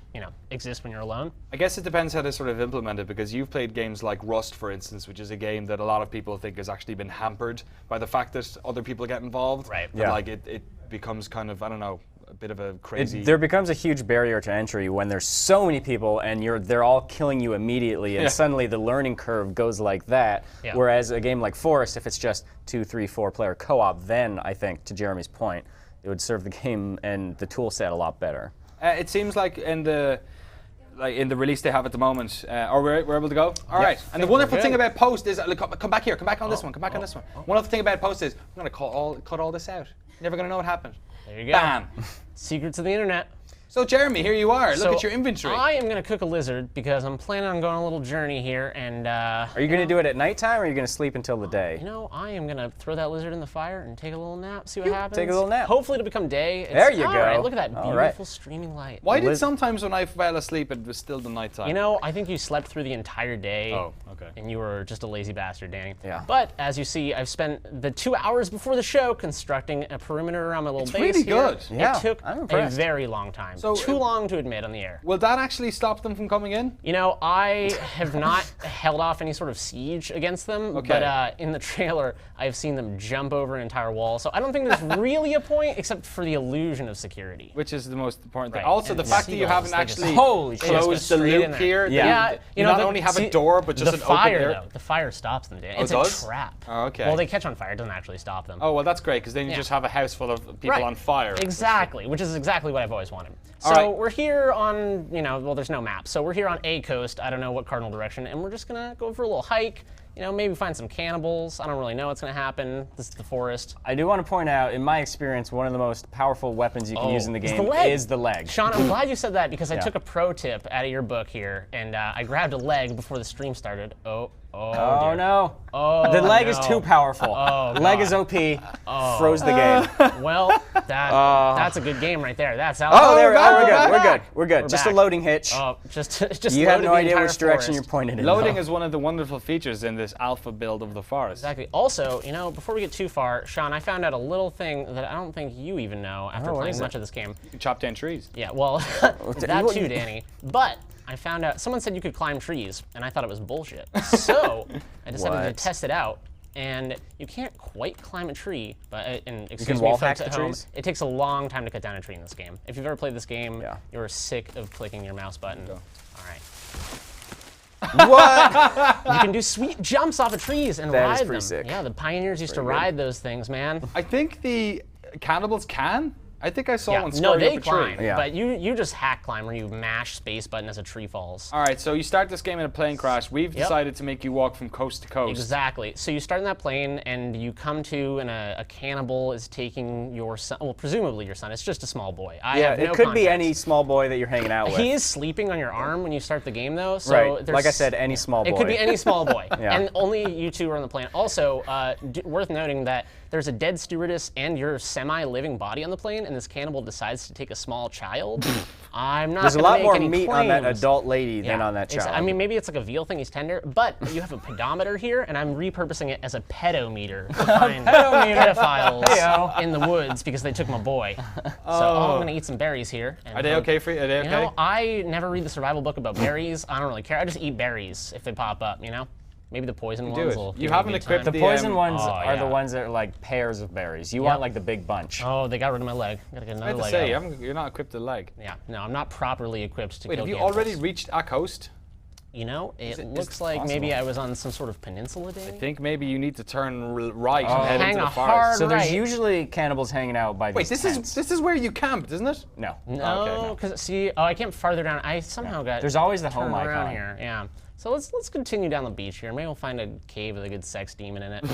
exist when you're alone. I guess it depends how they sort of implement it, because you've played games like Rust, for instance, which is a game that a lot of people think has actually been hampered by the fact that other people get involved. Right. And it becomes kind of, I don't know, a bit of a crazy. There becomes a huge barrier to entry when there's so many people and they're all killing you immediately, and suddenly the learning curve goes like that. Yeah. Whereas a game like Forest, if it's just 2, 3, 4 player co-op, then I think, to Jeremy's point, it would serve the game and the tool set a lot better. It seems like in the like in the release they have at the moment, or we're able to go. All right. And the wonderful thing about Post is, look, come back here, come back on this one, come back on this one. Wonderful thing about Post is, I'm gonna cut all this out. You're never gonna know what happened. There you go. Bam. Secrets of the internet. So Jeremy, here you are. So look at your inventory. I am gonna cook a lizard because I'm planning on going on a little journey here, and Are you gonna do it at nighttime, or are you gonna sleep until the day? you know, I am gonna throw that lizard in the fire and take a little nap, see what happens. Take a little nap. Hopefully it'll become day. There you all go. Right, look at that All beautiful right. streaming light. Why did sometimes when I fell asleep it was still the nighttime? You know, I think you slept through the entire day. Oh, okay. And you were just a lazy bastard, Danny. Yeah. But as you see, I've spent the 2 hours before the show constructing a perimeter around my little base really here. good. Yeah, It took I'm a impressed. very long time. So, Too long to admit on the air. Will that actually stop them from coming in? You know, I have not held off any sort of siege against them, Okay. but in the trailer, I've seen them jump over an entire wall. So I don't think there's really a point, except for the illusion of security. Which is the most important thing. Right. Also, And the fact that you seagulls, haven't they just- actually Holy shit, closed just the go straight in loop there. here. Yeah, You not only have a door, but just the an fire, open air. though. The fire stops them. Dan. Oh, It's it does? a trap. Oh, okay. Well, they catch on fire. It doesn't actually stop them. Oh, well, that's great, because then you Yeah. just have a house full of people Right. on fire. Exactly, which is exactly what I've always wanted. All So right. we're here on, well, there's no map. So we're here on a coast. I don't know what cardinal direction, and we're just gonna go for a little hike. Maybe find some cannibals. I don't really know what's gonna happen. This is the forest. I do want to point out, in my experience, one of the most powerful weapons you can use in the game is the leg. Sean, I'm glad you said that because I Yeah. took a pro tip out of your book here, and I grabbed a leg before the stream started. Oh Oh dear. no. Oh, The leg is no. too powerful. Oh, leg God. is OP. Oh. Froze the game. Well, that's a good game right there. That's out. Oh, there we back, are. We're good. back. We're good. We're good. We're Just back. a loading hitch. Oh, just You have loaded no the idea entire which direction forest. you're pointed in. Loading though. is one of the wonderful features in this alpha build of the forest. Exactly. Also, before we get too far, Sean, I found out a little thing that I don't think you even know after what playing is it? much of this game. You can chop down trees. Yeah, well, that too, Danny. But I found out someone said you could climb trees, and I thought it was bullshit. So I decided to What? test it out. And you can't quite climb a tree, but and excuse can me, wall folks hack at the home, trees? it takes a long time to cut down a tree in this game. If you've ever played this game, Yeah. you're sick of clicking your mouse button. All right. What? You can do sweet jumps off of trees and That is ride them. pretty sick. Yeah, the pioneers used to Pretty good. ride those things, man. I think the cannibals can. I think I saw Yeah, one no, scurry they up a climb, tree. Yeah. but you just hack climb where you mash space button as a tree falls. All right, so you start this game in a plane crash. We've Yep. decided to make you walk from coast to coast. Exactly. So you start in that plane, and you come to, and a cannibal is taking your son. Well, presumably your son. It's just a small boy. I Yeah, have it no could be context. any small boy that you're hanging out with. He is sleeping on your arm when you start the game, though. So Right. there's- Like I said, any small boy. It could be any small boy. Yeah. And only you two are on the plane. Also, worth noting that there's a dead stewardess and your semi-living body on the plane, and this cannibal decides to take a small child. I'm not There's a gonna lot make more any meat on that claims. adult lady than Yeah, on that child. I mean, maybe it's like a veal thing, he's tender, but you have a pedometer here, and I'm repurposing it as a pedometer to find pedophiles in the woods because they took my boy. So I'm gonna eat some berries here. and Are they hope- okay for you? Are they okay? You know, I never read the survival book about berries. I don't really care. I just eat berries if they pop up, Maybe the poison do ones it. will You give me a haven't good equipped time. The poison ones Oh, are the yeah. ones that are like pairs of berries. You want like the big bunch. Oh, they got rid of my leg. Gotta get I another have to leg say, out. you're not equipped to the leg. Yeah, no, I'm not properly equipped to Wait, kill have you cannibals. already reached a coast? It it looks like possible? maybe I was on some sort of peninsula, Danny. I think maybe you need to turn right Oh. and head Hang into a the forest. hard So there's right. usually cannibals hanging out by Wait, these tents. this is where you camped, isn't it? No. No, because see, I camped farther down. I somehow got. There's always the turned home around icon. here. Yeah. So let's continue down the beach here. Maybe we'll find a cave with a good sex demon in it.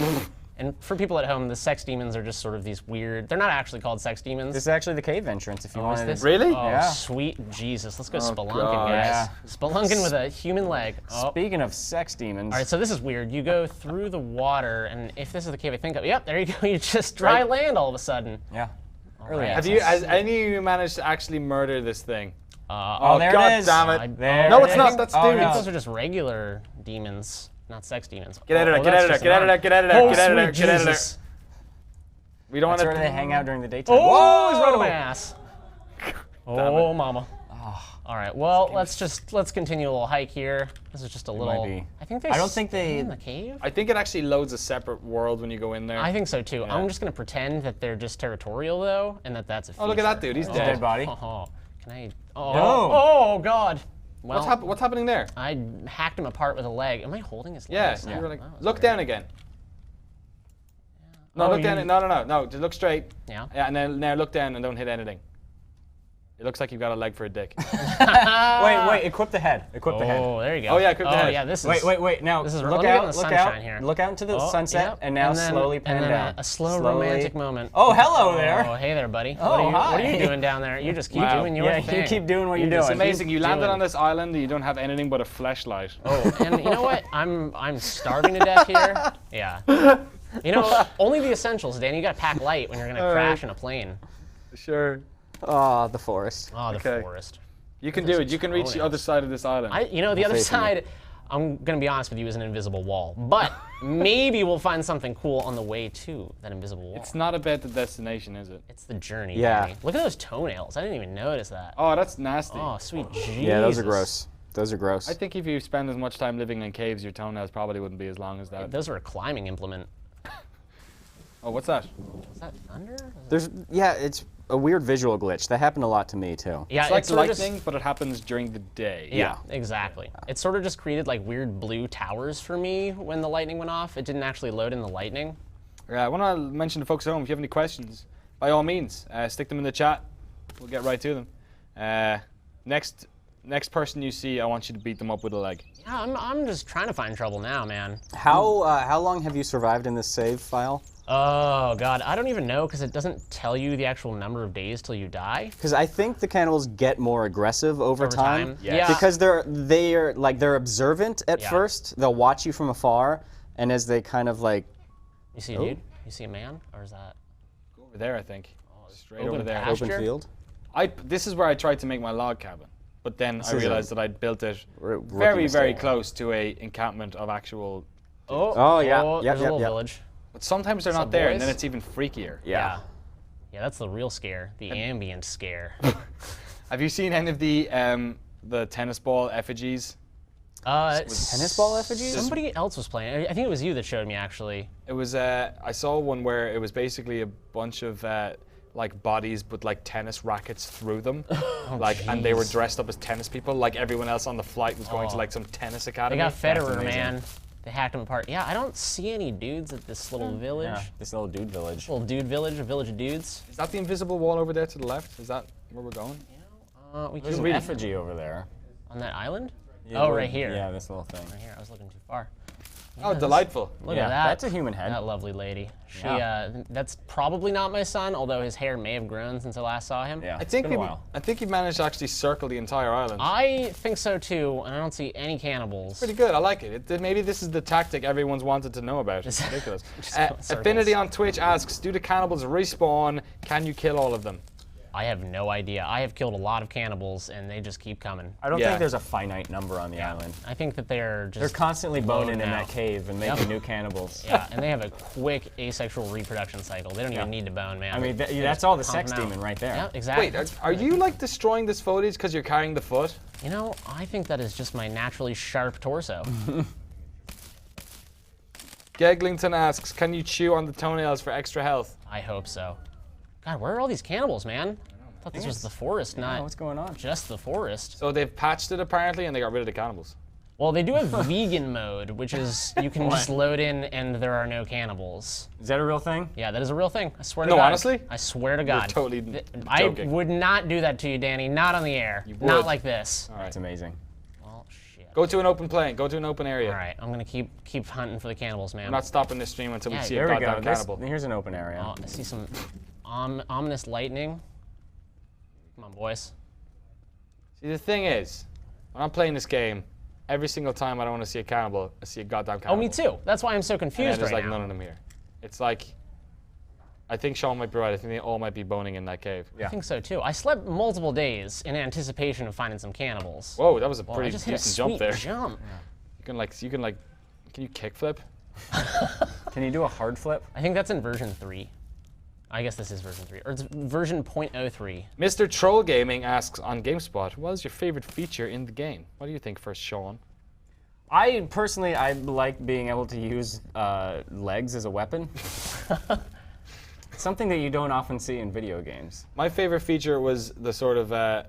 And for people at home, the sex demons are just sort of these weird. They're not actually called sex demons. This is actually the cave entrance if you Is wanted this? to. Really? Oh, Yeah. sweet Jesus. Let's go spelunking, God. guys. Yeah. Spelunking with a human leg. Oh. Speaking of sex demons. All right, so this is weird. You go through the water, and if this is the cave I think of, yep, there you go. You just dry land all of a sudden. Yeah. right. Has any of you managed to actually murder this thing? Oh, there God it is. damn I- it. There No, it it's is. not. That's Oh, demons. Those are just regular demons, not sex demons. Get out of there, Oh, get out of that's there, get out of there, just get out of there, an get out of arm. there, Oh, get out of there. sweet We don't That's want where to. they hang out during the daytime. Oh, he's right on my ass. Oh, mama. All right, well, let's continue a little hike here. This is just a little. be. I think they. I don't think they- in the cave. I think it actually loads a separate world when you go in there. I think so too. I'm just gonna pretend that they're just territorial though, and that's a feature. Oh, look at that dude. He's It's a dead. dead body. Oh, can I? Oh, No. oh God. Well, What's happening there? I hacked him apart with a leg. Am I holding his Yeah, legs? you were like, Oh, that's look weird. down again. No, Oh, look down. No. Just look straight. Yeah. Yeah, and then now look down and don't hit anything. It looks like you've got a leg for a dick. Wait, equip the head. Equip the head. Oh, there you go. Oh yeah, equip the head. Yeah, this is. Wait. Now This is look out, here. Look out into the sunset, Yep. and now then, slowly pan and then down. A slow Slowly. romantic moment. Oh, hello there. Oh, hey there, buddy. Oh, what are hi. you doing down there? You just keep Wow. doing your Yeah, thing. you keep doing what you're doing. It's amazing. You landed doing- on this island and you don't have anything but a fleshlight. Oh, and you know what? I'm starving to death here. Yeah. You know, only the essentials, Danny. You got to pack light when you're gonna crash in a plane. Sure. Oh, the forest. Oh, the Okay. forest. You can do it. You can reach the other side of this island. The other side, I'm gonna be honest with you, is an invisible wall. But maybe we'll find something cool on the way to that invisible wall. It's not about the destination, is it? It's the journey. Yeah. Danny. Look at those toenails. I didn't even notice that. Oh, that's nasty. Oh, sweet Jesus. Yeah, those are gross. Those are gross. I think if you spend as much time living in caves, your toenails probably wouldn't be as long as that. Those are a climbing implement. Oh, what's that? Is that thunder? It's a weird visual glitch. That happened a lot to me too. Yeah, it's like sort of lightning, but it happens during the day. Yeah, exactly. It sort of just created like weird blue towers for me when the lightning went off. It didn't actually load in the lightning. Yeah, I want to mention to folks at home, if you have any questions, by all means, stick them in the chat. We'll get right to them. Next person you see, I want you to beat them up with a leg. Yeah, I'm just trying to find trouble now, man. How long have you survived in this save file? Oh God, I don't even know because it doesn't tell you the actual number of days till you die. Because I think the cannibals get more aggressive over time. Yeah. Because they're observant at first. They'll watch you from afar, and as they kind of like. You see a dude? You see a man? Or is that? Go over there, I think. Straight open over there. pasture? Open field. This is where I tried to make my log cabin, but then I realized that I'd built it rookie very mistake. close to a encampment of actual. Oh, yeah. There's a little village. But sometimes they're What's not up, there, boys? and then it's even freakier. Yeah, that's the real scare, the ambient scare. Have you seen any of the tennis ball effigies? Tennis ball effigies? Somebody else was playing. I think it was you that showed me actually. It was I saw one where it was basically a bunch of like bodies but like tennis rackets through them, and they were dressed up as tennis people. Like everyone else on the flight was going to like some tennis academy. They got Federer, man. They hacked him apart. Yeah, I don't see any dudes at this little village. Yeah, this little dude village. Little dude village, a village of dudes. Is that the invisible wall over there to the left? Is that where we're going? We There's can an effigy over there. on that island. Yeah, Oh, right here. Yeah, this little thing. Right here. I was looking too far. Oh, delightful. Look Yeah, at that. that's a human head. That lovely lady. She, that's probably not my son, although his hair may have grown since I last saw him. Yeah, I think it's been a while. I think you've managed to actually circle the entire island. I think so too, and I don't see any cannibals. Pretty good. I like it. Maybe this is the tactic everyone's wanted to know about. It's ridiculous. circles. Affinity on Twitch asks, do the cannibals respawn? Can you kill all of them? I have no idea. I have killed a lot of cannibals, and they just keep coming. I don't think there's a finite number on the island. I think that they're just. They're constantly boning in blown that out. cave and making new cannibals. Yeah, and they have a quick asexual reproduction cycle. They don't even need to bone, man. I mean, They that's just all the pump sex them out. demon right there. Yeah, exactly. Wait, are you like destroying this footage because you're carrying the foot? You know, I think that is just my naturally sharp torso. Geglington asks, can you chew on the toenails for extra health? I hope so. God, where are all these cannibals, man? I thought this was the forest, not what's going on? just the forest. So they've patched it apparently, and they got rid of the cannibals. Well, they do have vegan mode, which is you can just load in and there are no cannibals. Is that a real thing? Yeah, that is a real thing. I swear to No, God. honestly? I swear to God. totally I joking. would not do that to you, Danny. Not on the air. would. Not like this. All right. That's amazing. Well, shit. Go to an open plane. Go to an open area. All right, I'm gonna keep hunting for the cannibals, man. I'm not stopping this stream until we Yeah, see There a we go. goddamn cannibal. Here's an open area. Oh, I see some ominous lightning. Come on, boys. See, the thing is, when I'm playing this game, every single time I don't want to see a cannibal, I see a goddamn Oh, cannibal. me too. That's why I'm so And confused there's right like now. none of them here. It's like, I think Sean might be right. I think they all might be boning in that cave. I think so too. I slept multiple days in anticipation of finding some cannibals. Whoa, that was a Well, I pretty just hit a decent jump sweet there. Jump. Can you kickflip? Can you do a hard flip? I think that's in version 3. I guess this is version 3, or it's version 0.03. Mr. Troll Gaming asks on GameSpot, what is your favorite feature in the game? What do you think first, Sean? I personally, I like being able to use legs as a weapon. Something that you don't often see in video games. My favorite feature was the sort of I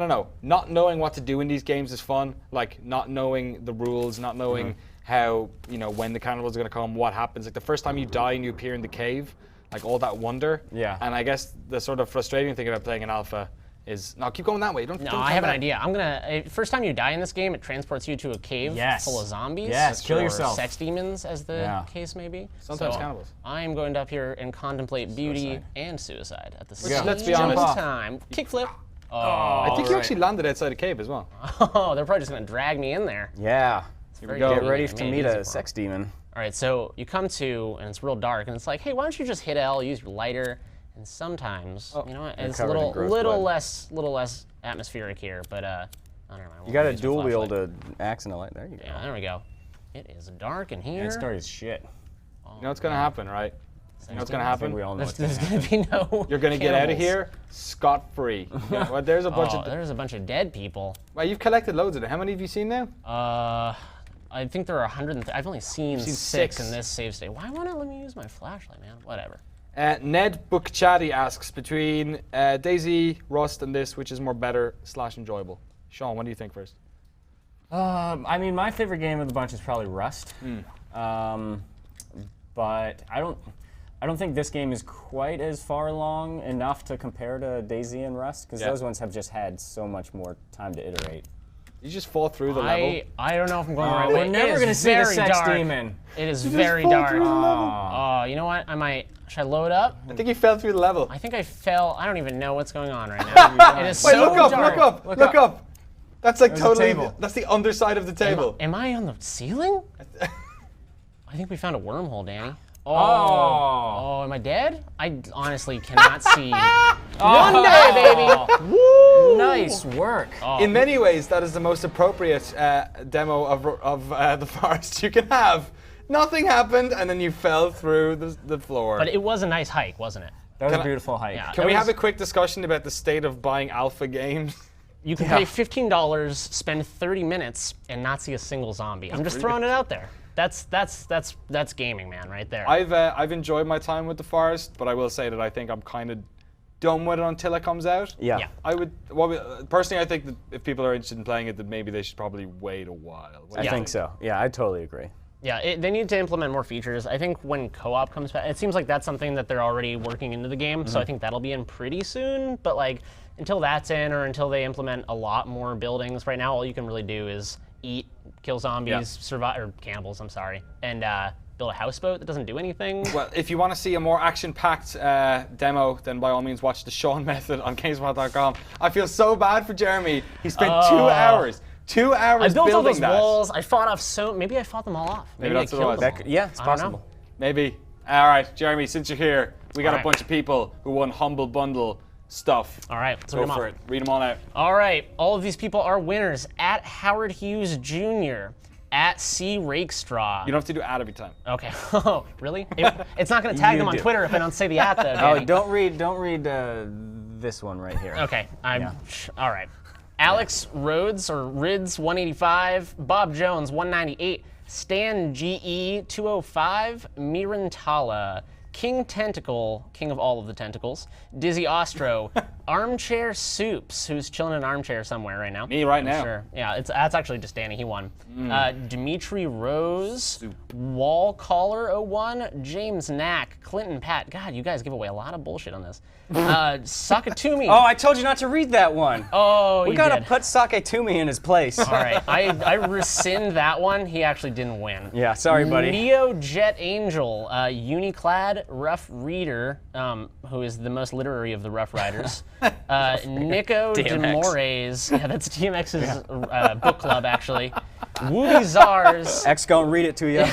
don't know, not knowing what to do in these games is fun. Like not knowing the rules, not knowing how, when the cannibals are gonna come, what happens. Like the first time you die and you appear in the cave, like all that wonder. Yeah. And I guess the sort of frustrating thing about playing an alpha is, no, keep going that way. Don't I have an idea. I'm gonna. First time you die in this game, it transports you to a cave full of zombies. Yes, kill or yourself. Sex demons, as the case may be. Sometimes cannibals. I am going to up here and contemplate beauty and suicide at the same let's be honest. time. Kickflip. Oh, I think you actually landed outside a cave as well. Oh, they're probably just gonna drag me in there. Yeah. Here we go. Get ready to meet a sex demon. All right, so you come to, and it's real dark, and it's like, hey, why don't you just hit L, use your lighter, and sometimes, you know what, it's a little less atmospheric here, but I don't know. You got to dual wield an axe and a light. There you go. Yeah, there we go. It is dark in here. And it's dark as shit. You know what's gonna happen, right? You know what's gonna happen? We all know There's gonna be no. You're gonna get out of here scot-free. Well, there's a bunch of. There's a bunch of dead people. Well, you've collected loads of them. How many have you seen now? I think there are 100. I've only seen seen six six. in this save state. Why won't it let me use my flashlight, man? Whatever. Ned Bookchaddy asks, between Daisy, Rust, and this, which is more better / enjoyable? Sean, what do you think first? I mean, my favorite game of the bunch is probably Rust. But I don't think this game is quite as far along enough to compare to Daisy and Rust, because those ones have just had so much more time to iterate. You just fall through the level. I don't know if I'm going the right way. We're never going to see the sex demon. It is very dark. Oh, you know what? Should I load up? I think you fell through the level. I think I fell. I don't even know what's going on right now. It is Wait, so look dark. up, look up. That's like There's totally, a table. that's the underside of the table. Am I on the ceiling? I think we found a wormhole, Danny. Oh, am I dead? I honestly cannot see. One day, baby. Woo! Nice work. In many ways, that is the most appropriate demo of the forest you can have. Nothing happened, and then you fell through the floor. But it was a nice hike, wasn't it? That was a beautiful hike. Yeah, Can we have a quick discussion about the state of buying alpha games? You can pay $15, spend 30 minutes, and not see a single zombie. I'm just throwing it out there. That's gaming, man, right there. I've enjoyed my time with the forest, but I will say that I think I'm kind of done with it until it comes out. Yeah. I would personally, I think that if people are interested in playing it, that maybe they should probably wait a while. I think so. Yeah, I totally agree. Yeah, they need to implement more features. I think when co-op comes back, it seems like that's something that they're already working into the game, so I think that'll be in pretty soon. But like, until that's in, or until they implement a lot more buildings, right now all you can really do is eat, kill zombies, survive, or cannibals, I'm sorry, and build a houseboat that doesn't do anything. Well, if you want to see a more action-packed demo, then by all means watch the Sean method on GameSpot.com. I feel so bad for Jeremy. He spent 2 hours. 2 hours I built all those that. walls. I fought off maybe I fought them all off. Maybe I that's what it killed was. them all. Yeah, it's possible. Maybe. All right, Jeremy, since you're here, we got All a bunch of people who won Humble Bundle stuff. All right, let's Go read them for all. it. Read them all out. All right, all of these people are winners. At Howard Hughes Jr., at C. Rakestraw. You don't have to do ad every time. Okay. Oh, really? It's not going to tag them on Twitter if I don't say the at, though, Oh, Danny. don't read this one right here. Okay. All right. Alex Rhodes, or Rids 185, Bob Jones 198, Stan GE 205, Mirantala, King Tentacle, king of all of the tentacles, Dizzy Ostro, Armchair Soups, who's chilling in an armchair somewhere right now. Me right I'm now. Sure. Yeah, that's actually just Danny. He won. Dimitri Rose, Wall Caller 01, James Knack, Clinton Pat. God, you guys give away a lot of bullshit on this. Sakatumi. Oh, I told you not to read that one. Oh, we gotta put Sakatumi in his place. All right, I rescind that one. He actually didn't win. Yeah, sorry, buddy. Neo Jet Angel, Uniclad Rough Reader, who is the most literary of the Rough Riders. Nico Demores, yeah, that's DMX's book club, actually. Wooby Zars. X gonna read it to you.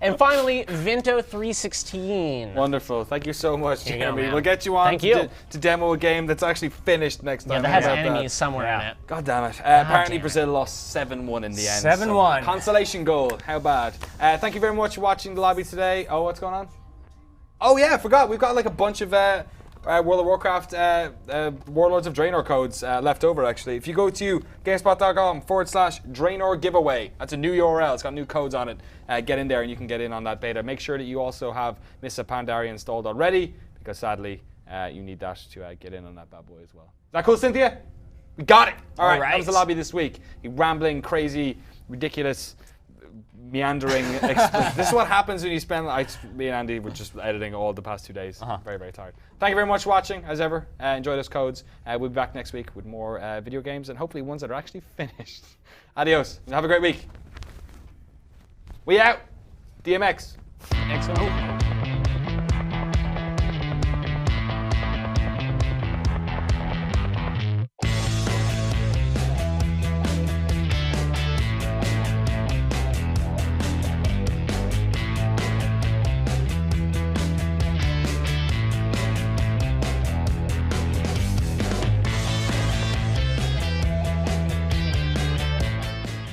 And finally, Vinto316. Wonderful. Thank you so much, Here you go, Jeremy. man. We'll get you on Thank you. to demo a game that's actually finished next time. Yeah, that has enemies somewhere in it. God damn it. Apparently Brazil lost 7-1 in the end. 7-1. So consolation goal. How bad? Thank you very much for watching the lobby today. Oh, what's going on? Oh yeah, I forgot. We've got like a bunch of World of Warcraft Warlords of Draenor codes left over, actually. If you go to GameSpot.com/Draenor giveaway, that's a new URL. It's got new codes on it. Get in there and you can get in on that beta. Make sure that you also have Missa Pandaria installed already, because sadly you need that to get in on that bad boy as well. Is that cool, Cynthia? We got it. All right. That was the lobby this week. A rambling, crazy, ridiculous, meandering. This is what happens when you spend. Me and Andy were just editing all the past 2 days. Very, very tired. Thank you very much for watching, as ever. Enjoy those codes. We'll be back next week with more video games and hopefully ones that are actually finished. Adios. Have a great week. We out. DMX. XO.